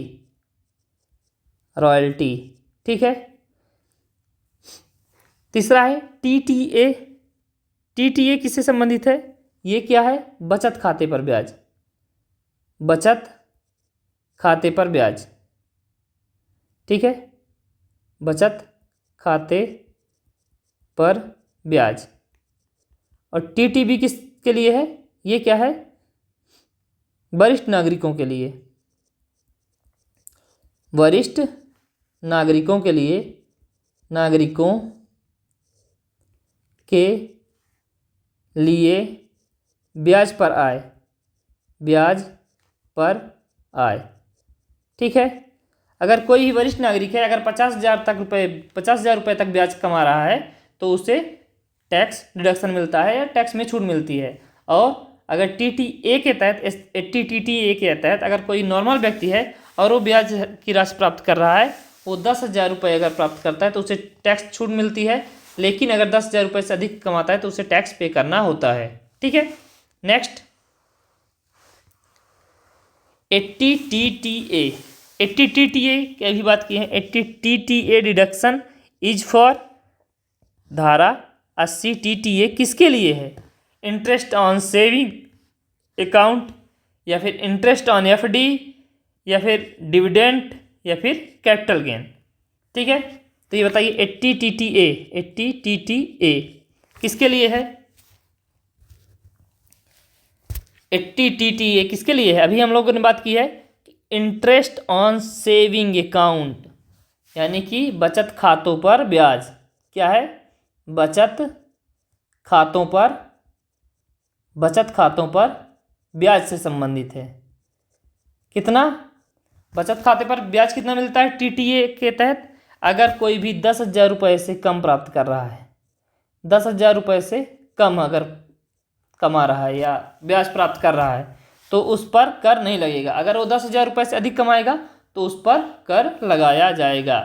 ठीक है। तीसरा है TTA किससे संबंधित है, ये क्या है, बचत खाते पर ब्याज। ठीक है, बचत खाते पर ब्याज। और TTB किसके लिए है, ये क्या है, वरिष्ठ नागरिकों के लिए, नागरिकों के लिए ब्याज पर आय। ठीक है। अगर कोई भी वरिष्ठ नागरिक है, अगर 50,000 रुपये तक ब्याज कमा रहा है तो उसे टैक्स डिडक्शन मिलता है या टैक्स में छूट मिलती है। और अगर TTA के तहत, 80 TTA के तहत अगर कोई नॉर्मल व्यक्ति है और वो ब्याज की राशि प्राप्त कर रहा है, वो 10,000 रुपये अगर प्राप्त करता है तो उसे टैक्स छूट मिलती है। लेकिन अगर 10,000 रुपये से अधिक कमाता है तो उसे टैक्स पे करना होता है। ठीक है। नेक्स्ट 80 TTA की अभी बात की है। 80 TTA डिडक्शन इज फॉर धारा 80 TTA किसके लिए है, इंटरेस्ट ऑन सेविंग अकाउंट या फिर इंटरेस्ट ऑन FD या फिर डिविडेंड या फिर कैपिटल गेन। ठीक है। तो ये बताइए 80 TTA किसके लिए है, 80 TTA किसके लिए है। अभी हम लोगों ने बात की है इंटरेस्ट ऑन सेविंग अकाउंट यानी कि बचत खातों पर ब्याज। क्या है, बचत खातों पर ब्याज से संबंधित है। कितना, बचत खाते पर ब्याज कितना मिलता है TTA के तहत, अगर कोई भी 10,000 रुपये से कम प्राप्त कर रहा है, 10,000 रुपये से कम अगर कमा रहा है या ब्याज प्राप्त कर रहा है तो उस पर कर नहीं लगेगा। अगर वो 10,000 रुपये से अधिक कमाएगा तो उस पर कर लगाया जाएगा।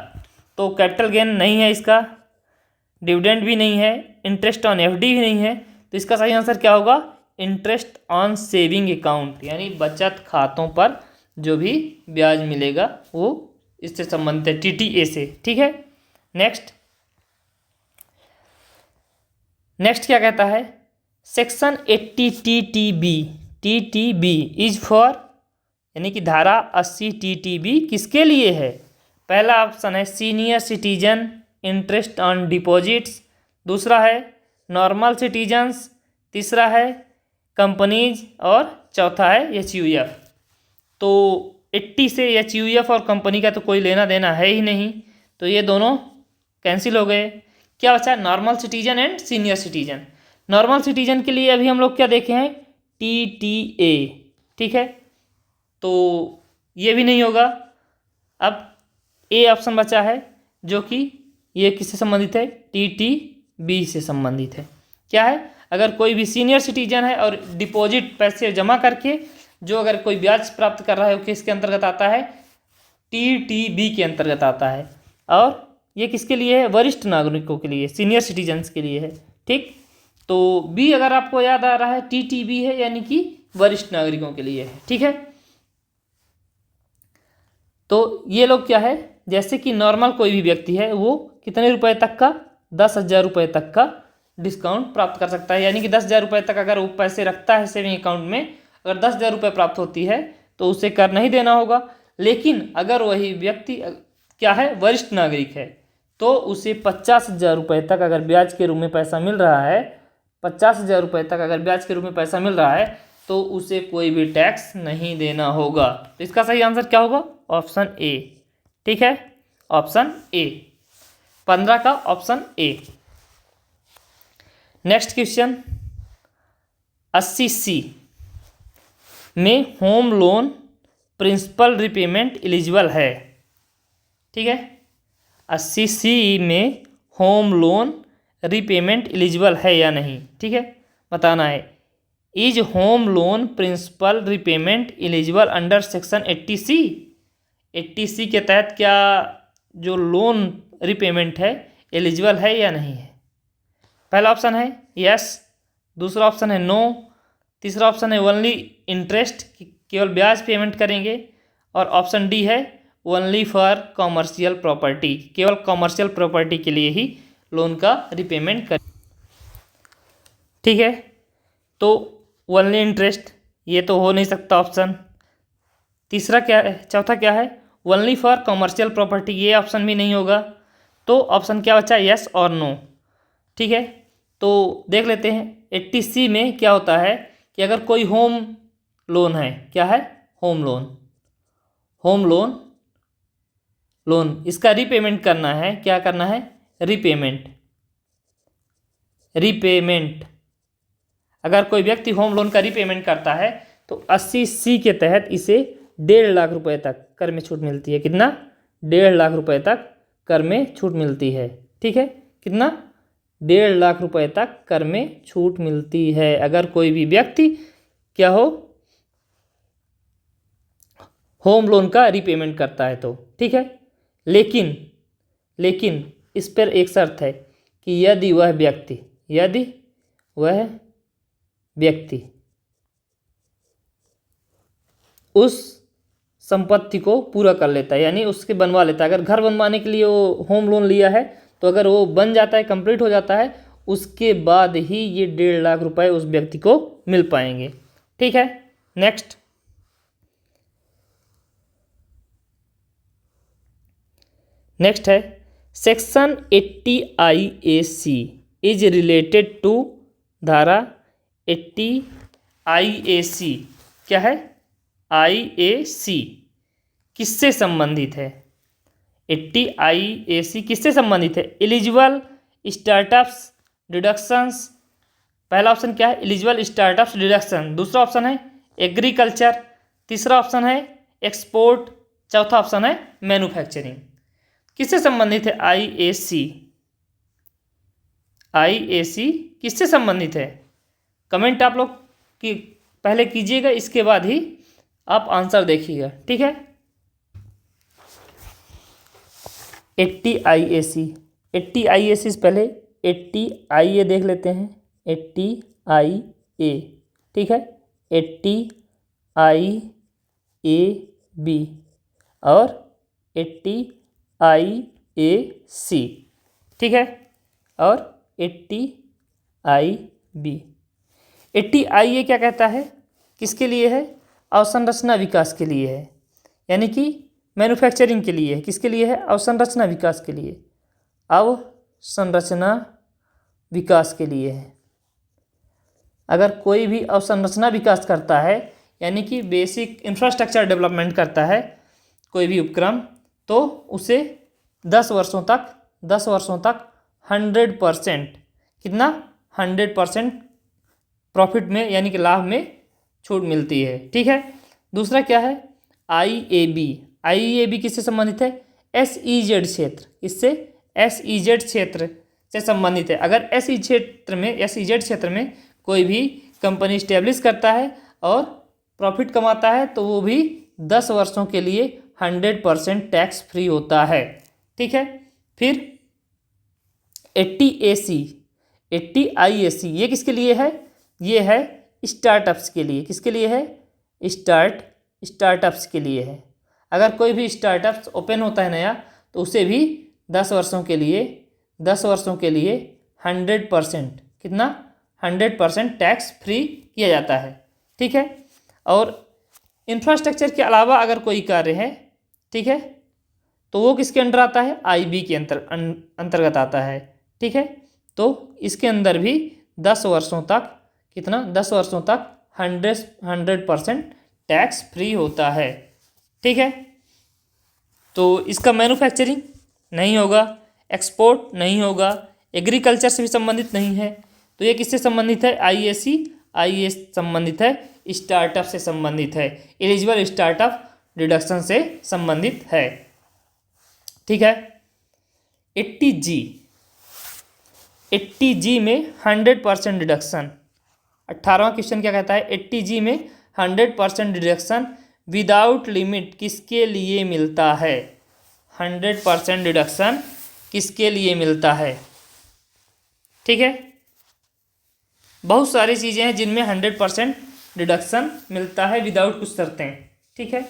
तो कैपिटल गेन नहीं है इसका, डिविडेंड भी नहीं है, इंटरेस्ट ऑन एफडी भी नहीं है, तो इसका सही आंसर क्या होगा? इंटरेस्ट ऑन सेविंग अकाउंट, यानी बचत खातों पर जो भी ब्याज मिलेगा वो इससे संबंधित है, टीटीए से। ठीक है, नेक्स्ट क्या कहता है? सेक्शन 80 टीटीबी इज फॉर, यानी कि धारा 80 टीटीबी किसके लिए है? पहला ऑप्शन है senior citizen interest on deposits, दूसरा है नॉर्मल सिटीजन्स, तीसरा है कंपनीज और चौथा है एचयूएफ। तो 80 से एचयूएफ और कंपनी का तो कोई लेना देना है ही नहीं, तो ये दोनों कैंसिल हो गए। क्या बचा? Normal citizen and senior citizen. Normal citizen के लिए अभी हम लोग क्या देखे हैं? टीटीए। ठीक है, तो ये भी नहीं होगा। अब ए ऑप्शन बचा है जो कि ये किससे संबंधित है? टीटीबी से संबंधित है। क्या है? अगर कोई भी सीनियर सिटीजन है और डिपॉजिट पैसे जमा करके जो अगर कोई ब्याज प्राप्त कर रहा है वो किसके अंतर्गत आता है? टीटीबी के अंतर्गत आता है। और ये किसके लिए है? वरिष्ठ नागरिकों के लिए, सीनियर सिटीजन्स के लिए है। ठीक, तो बी अगर आपको याद आ रहा है टीटीबी है, यानी कि वरिष्ठ नागरिकों के लिए है। ठीक है, तो ये लोग क्या है, जैसे कि नॉर्मल कोई भी व्यक्ति है वो कितने रुपए तक का? 10,000 रुपये तक का डिस्काउंट प्राप्त कर सकता है, यानी कि 10,000 रुपये तक अगर वो पैसे रखता है सेविंग अकाउंट में, अगर 10,000 रुपये प्राप्त होती है तो उसे कर नहीं देना होगा। लेकिन अगर वही व्यक्ति क्या है? वरिष्ठ नागरिक है, तो उसे 50,000 रुपये तक अगर ब्याज के रूप में पैसा मिल रहा है, 50,000 रुपये तक अगर ब्याज के रूप में पैसा मिल रहा है तो उसे कोई भी टैक्स नहीं देना होगा। तो इसका सही आंसर क्या होगा? Option A. ठीक है, ऑप्शन ए, 15 का option A. Next question 80C में home loan principal repayment eligible है। ठीक है, 80C में होम लोन रिपेमेंट एलिजिबल है या नहीं? ठीक है, बताना है। Is home loan principal repayment eligible under section 80C? 80C के तहत क्या जो लोन रिपेमेंट है एलिजिबल है या नहीं है? पहला ऑप्शन है यस, दूसरा ऑप्शन है नो, तीसरा ऑप्शन है ओनली इंटरेस्ट, केवल ब्याज पेमेंट करेंगे, और ऑप्शन डी है ओनली फॉर कॉमर्शियल प्रॉपर्टी, केवल कॉमर्शियल प्रॉपर्टी के लिए ही लोन का रिपेमेंट कर। ठीक है, तो ओनली इंटरेस्ट ये तो हो नहीं सकता ऑप्शन। तीसरा क्या है? चौथा क्या है? ओनली फॉर कॉमर्शियल प्रॉपर्टी, ये ऑप्शन भी नहीं होगा। तो ऑप्शन क्या बचा? यस और नो। ठीक है, तो देख लेते हैं 80C में क्या होता है कि अगर कोई होम लोन है, क्या है? होम लोन इसका रीपेमेंट करना है। क्या करना है? रीपेमेंट। अगर कोई व्यक्ति होम लोन का रीपेमेंट करता है तो 80C के तहत इसे 1.5 लाख रुपए तक कर में छूट मिलती है। कितना? 1.5 लाख रुपए तक कर में छूट मिलती है। ठीक है, कितना? 1.5 लाख रुपए तक कर में छूट मिलती है अगर कोई भी व्यक्ति क्या हो, होम लोन का रीपेमेंट करता है तो। ठीक है, लेकिन इस पर एक शर्त है कि यदि वह व्यक्ति उस संपत्ति को पूरा कर लेता है, यानी उसके बनवा लेता है। अगर घर बनवाने के लिए वो होम लोन लिया है तो अगर वो बन जाता है, कंप्लीट हो जाता है, उसके बाद ही ये 1.5 लाख रुपए उस व्यक्ति को मिल पाएंगे। ठीक है, नेक्स्ट है section 80 IAC is related to धारा 80 IAC। क्या है? IAC किससे संबंधित है? 80 IAC किससे संबंधित है? Eligible startups deductions. पहला ऑप्शन क्या है? एलिजिबल स्टार्टअप्स डिडक्शन, दूसरा ऑप्शन है एग्रीकल्चर, तीसरा ऑप्शन है एक्सपोर्ट, चौथा ऑप्शन है मैन्युफैक्चरिंग। किससे संबंधित है IAC किससे संबंधित है? कमेंट आप लोग की पहले कीजिएगा, इसके बाद ही आप आंसर देखिएगा। ठीक है, 80 IAC से पहले 80IA देख लेते हैं, 80IA, ठीक है, 80IAB और 80IAC, ठीक है, और 80IB। 80IA क्या कहता है, किसके लिए है, अवसंरचना विकास के लिए है, यानी कि मैन्युफैक्चरिंग के लिए है। किसके लिए है, अवसंरचना विकास के लिए, अवसंरचना विकास के लिए है। अगर कोई भी अवसंरचना विकास करता है, यानी कि बेसिक इंफ्रास्ट्रक्चर डेवलपमेंट करता है कोई भी उपक्रम, तो उसे 10 वर्षों तक 100% कितना, 100% प्रॉफिट में यानी कि लाभ में छूट मिलती है, ठीक है। दूसरा क्या है, IAB किससे संबंधित है, SEZ क्षेत्र, इससे SEZ क्षेत्र से संबंधित है। अगर SEZ क्षेत्र में कोई भी कंपनी स्टेब्लिश करता है और प्रॉफिट कमाता है तो वो भी 10 वर्षों के लिए 100% टैक्स फ्री होता है, ठीक है। फिर 80IAC ये किसके लिए है, ये है स्टार्टअप्स के लिए। किसके लिए है, स्टार्टअप्स के लिए है। अगर कोई भी स्टार्टअप्स ओपन होता है नया, तो उसे भी 10 वर्षों के लिए 100% कितना, 100% टैक्स फ्री किया जाता है, ठीक है। और इंफ्रास्ट्रक्चर के अलावा अगर कोई कार्य है, ठीक है, तो वो किसके अंडर आता है, IB के अंतर्गत आता है, ठीक है। तो इसके अंदर भी 10 वर्षों तक कितना, 10 वर्षों तक 100% टैक्स फ्री होता है, ठीक है। तो इसका मैन्युफैक्चरिंग नहीं होगा, एक्सपोर्ट नहीं होगा, एग्रीकल्चर से भी संबंधित नहीं है। तो ये किससे संबंधित है, IA संबंधित है, स्टार्टअप से संबंधित है, एलिजिबल स्टार्टअप डिडक्शन से संबंधित है, ठीक है। 80G में 100% डिडक्शन। 18वां क्वेश्चन क्या कहता है, 80G में 100% डिडक्शन विदाउट लिमिट किसके लिए मिलता है, 100% डिडक्शन किसके लिए मिलता है, ठीक है। बहुत सारी चीज़ें हैं जिनमें 100% डिडक्शन मिलता है विदाउट कुछ शर्तें, ठीक है।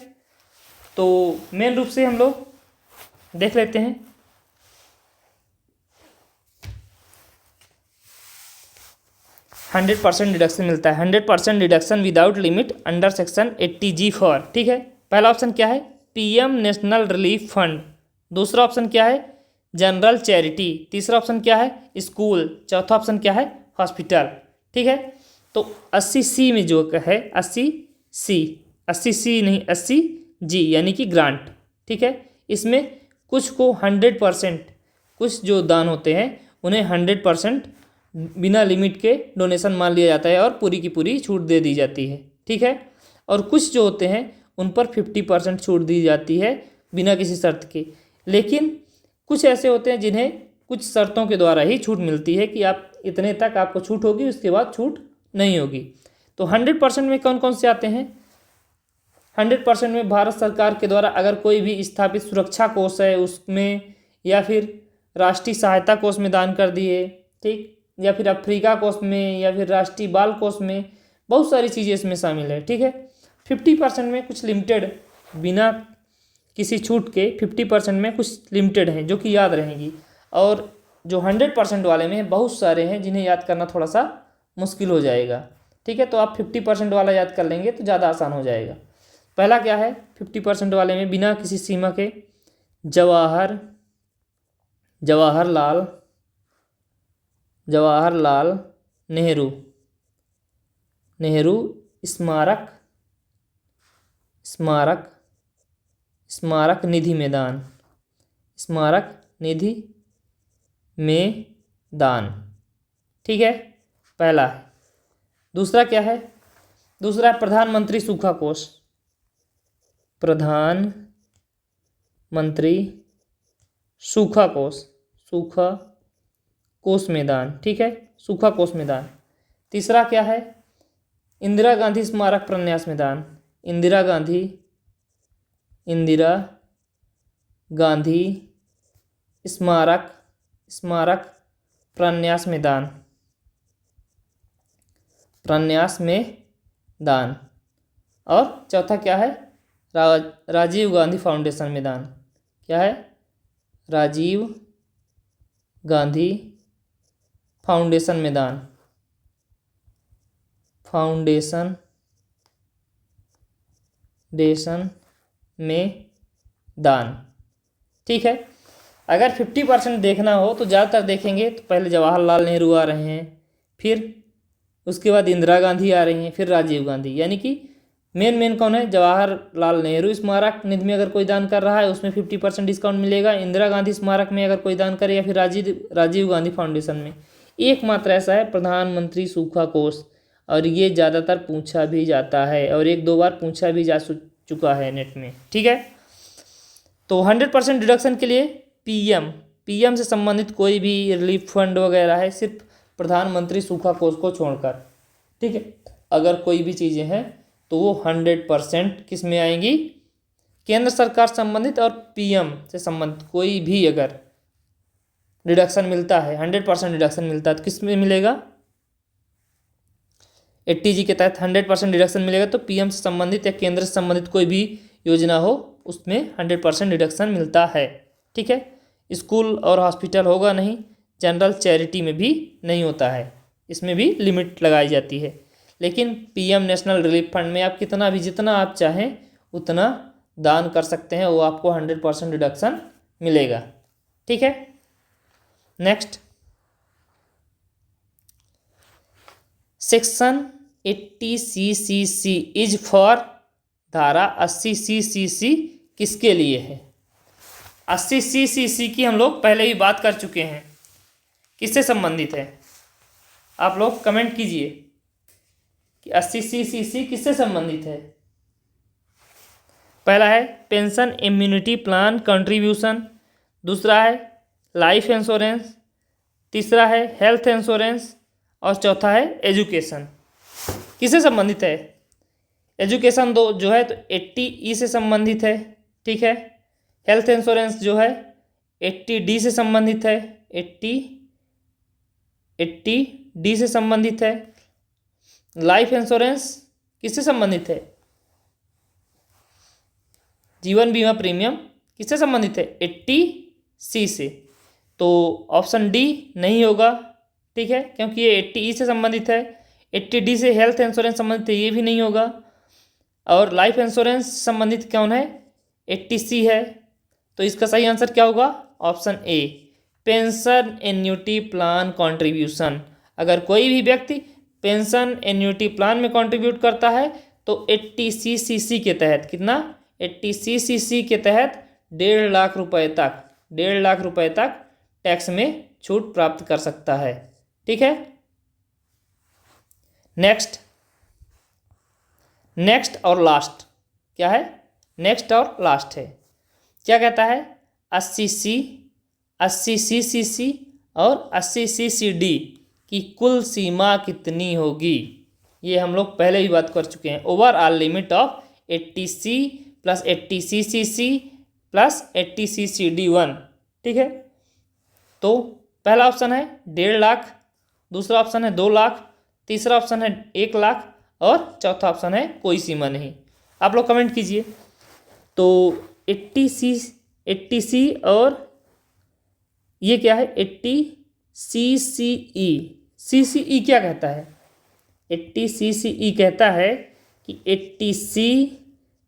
तो मेन रूप से हम लोग देख लेते हैं। हंड्रेड परसेंट डिडक्शन मिलता है, 100% deduction without limit under section 80G for, ठीक है। पहला ऑप्शन क्या है, PM नेशनल रिलीफ फंड। दूसरा ऑप्शन क्या है, जनरल चैरिटी। तीसरा ऑप्शन क्या है, स्कूल। चौथा ऑप्शन क्या है, हॉस्पिटल, ठीक है। तो 80C में जो है 80C नहीं 80G यानी कि ग्रांट, ठीक है। इसमें कुछ को 100%, कुछ जो दान होते हैं उन्हें 100% बिना लिमिट के डोनेशन मान लिया जाता है और पूरी की पूरी छूट दे दी जाती है, ठीक है। और कुछ जो होते हैं उन पर 50% छूट दी जाती है बिना किसी शर्त के। लेकिन कुछ ऐसे होते हैं जिन्हें कुछ शर्तों के द्वारा ही छूट मिलती है कि आप इतने तक आपको छूट होगी, उसके बाद छूट नहीं होगी। तो 100% में कौन कौन से आते हैं, 100% में भारत सरकार के द्वारा अगर कोई भी स्थापित सुरक्षा कोष है उसमें, या फिर राष्ट्रीय सहायता कोष में दान कर दिए, ठीक, या फिर अफ्रीका कोष में, या फिर राष्ट्रीय बाल कोष में, बहुत सारी चीज़ें इसमें शामिल है, ठीक है। 50% में कुछ लिमिटेड, बिना किसी छूट के 50% में कुछ लिमिटेड हैं जो कि याद रहेंगी। और जो 100% वाले में बहुत सारे हैं जिन्हें याद करना थोड़ा सा मुश्किल हो जाएगा, ठीक है। तो आप 50% वाला याद कर लेंगे तो ज़्यादा आसान हो जाएगा। पहला क्या है, 50% वाले में बिना किसी सीमा के जवाहरलाल नेहरू स्मारक निधि में दान, ठीक है, पहला है। दूसरा क्या है, दूसरा है प्रधानमंत्री सूखा कोष में दान, ठीक है, सूखा कोष में दान। तीसरा क्या है, इंदिरा गांधी स्मारक प्रन्यास में दान, इंदिरा गांधी स्मारक प्रन्यास में दान, प्रन्यास में दान। और चौथा क्या है? राजीव गांधी फाउंडेशन में दान। क्या है? राजीव गांधी फाउंडेशन में दान, फाउंडेशन में दान। ठीक है। अगर 50% देखना हो तो ज़्यादातर देखेंगे तो पहले जवाहरलाल नेहरू आ रहे हैं, फिर उसके बाद इंदिरा गांधी आ रही हैं, फिर राजीव गांधी। यानी कि मेन कौन है? जवाहरलाल नेहरू स्मारक निधि में अगर कोई दान कर रहा है उसमें 50% डिस्काउंट मिलेगा। इंदिरा गांधी स्मारक में अगर कोई दान करे, या फिर राजीव गांधी फाउंडेशन में। एकमात्र ऐसा है प्रधानमंत्री सूखा कोष, और ये ज़्यादातर पूछा भी जाता है और 1-2 बार पूछा भी जा चुका है नेट में। ठीक है। तो 100% डिडक्शन के लिए पीएम से संबंधित कोई भी रिलीफ फंड वगैरह है, सिर्फ प्रधानमंत्री सूखा कोष को छोड़कर। ठीक है। अगर कोई भी चीज़ें हैं तो वो 100% किस में आएंगी? केंद्र सरकार संबंधित और पीएम से संबंधित कोई भी अगर डिडक्शन मिलता है, 100% डिडक्शन मिलता है, तो किस में मिलेगा? 80G के तहत 100% डिडक्शन मिलेगा। तो पीएम से संबंधित या केंद्र से संबंधित कोई भी योजना हो उसमें 100% डिडक्शन मिलता है। ठीक है। स्कूल और हॉस्पिटल होगा नहीं, जनरल चैरिटी में भी नहीं होता है, इसमें भी लिमिट लगाई जाती है। लेकिन पीएम नेशनल रिलीफ फंड में आप कितना भी, जितना आप चाहें उतना दान कर सकते हैं, वो आपको 100% डिडक्शन मिलेगा। ठीक है। Next, section 80CCC is for, धारा 80CCC किसके लिए है? 80CCC की हम लोग पहले ही बात कर चुके हैं, किससे संबंधित है? आप लोग कमेंट कीजिए कि 80CCC किससे संबंधित है। पहला है पेंशन इम्यूनिटी प्लान कंट्रीब्यूशन, दूसरा है लाइफ इंश्योरेंस, तीसरा है हेल्थ इंश्योरेंस, और चौथा है एजुकेशन। किससे संबंधित है? एजुकेशन जो है तो 80E से संबंधित है। ठीक है। हेल्थ इंश्योरेंस जो है 80D से संबंधित है, 80D से संबंधित है। लाइफ इंश्योरेंस किससे संबंधित है? जीवन बीमा प्रीमियम किससे संबंधित है? 80C से। तो ऑप्शन डी नहीं होगा। ठीक है, क्योंकि ये 80E से संबंधित है। 80D से हेल्थ इंश्योरेंस संबंधित है, ये भी नहीं होगा। और लाइफ इंश्योरेंस संबंधित कौन है? 80C है। तो इसका सही आंसर क्या होगा? ऑप्शन ए, पेंशन एन्युटी प्लान कंट्रीब्यूशन। अगर कोई भी व्यक्ति पेंशन एन्युटी प्लान में कंट्रीब्यूट करता है तो 80CCC के तहत, कितना? 80CCC के तहत 1.5 लाख रुपए तक, 1.5 लाख रुपए तक टैक्स में छूट प्राप्त कर सकता है। ठीक है। नेक्स्ट और लास्ट क्या है? नेक्स्ट और लास्ट है, क्या कहता है? 80C, 80CCC और 80CCD की कुल सीमा कितनी होगी? ये हम लोग पहले ही बात कर चुके हैं। Overall limit of 80C plus 80CCC plus 80CCD1। ठीक है। तो पहला ऑप्शन है 1.5 लाख, दूसरा ऑप्शन है 2 लाख, तीसरा ऑप्शन है 1 लाख, और चौथा ऑप्शन है कोई सीमा नहीं। आप लोग कमेंट कीजिए। तो 80C और ये क्या है? 80CCE। CCE क्या कहता है? 80CCE कहता है कि 80C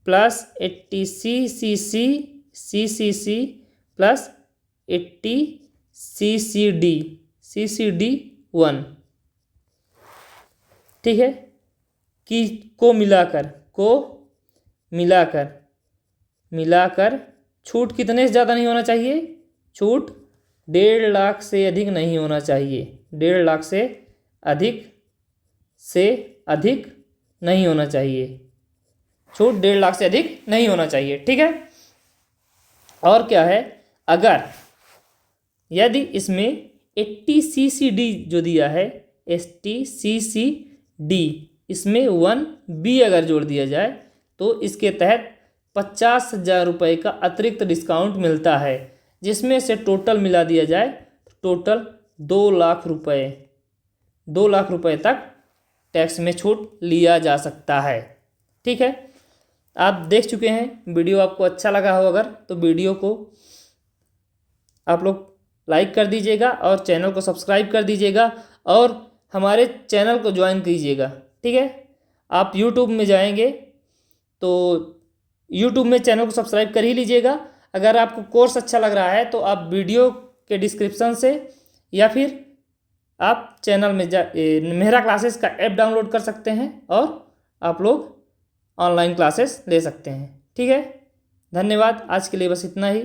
plus 80CCC CCC plus 80CCD CCD1। ठीक है, कि को मिलाकर छूट कितने से ज़्यादा नहीं होना चाहिए? छूट 1.5 लाख से अधिक नहीं होना चाहिए। 1.5 लाख से अधिक नहीं होना चाहिए। छूट 1.5 लाख से अधिक नहीं होना चाहिए। ठीक है। और क्या है? अगर यदि इसमें 80CCD जो दिया है, 80CCD, इसमें 1B अगर जोड़ दिया जाए तो इसके तहत 50,000 रुपये का अतिरिक्त डिस्काउंट मिलता है, जिसमें से टोटल मिला दिया जाए तो टोटल 2 लाख रुपए तक टैक्स में छूट लिया जा सकता है। ठीक है, आप देख चुके हैं। वीडियो आपको अच्छा लगा हो अगर, तो वीडियो को आप लोग लाइक कर दीजिएगा और चैनल को सब्सक्राइब कर दीजिएगा और हमारे चैनल को ज्वाइन कीजिएगा। ठीक है, आप यूट्यूब में जाएंगे तो यूट्यूब में चैनल को सब्सक्राइब कर ही लीजिएगा। अगर आपको कोर्स अच्छा लग रहा है तो आप वीडियो के डिस्क्रिप्शन से या फिर आप चैनल में मेहरा क्लासेस का ऐप डाउनलोड कर सकते हैं और आप लोग ऑनलाइन क्लासेस ले सकते हैं। ठीक है, धन्यवाद। आज के लिए बस इतना ही।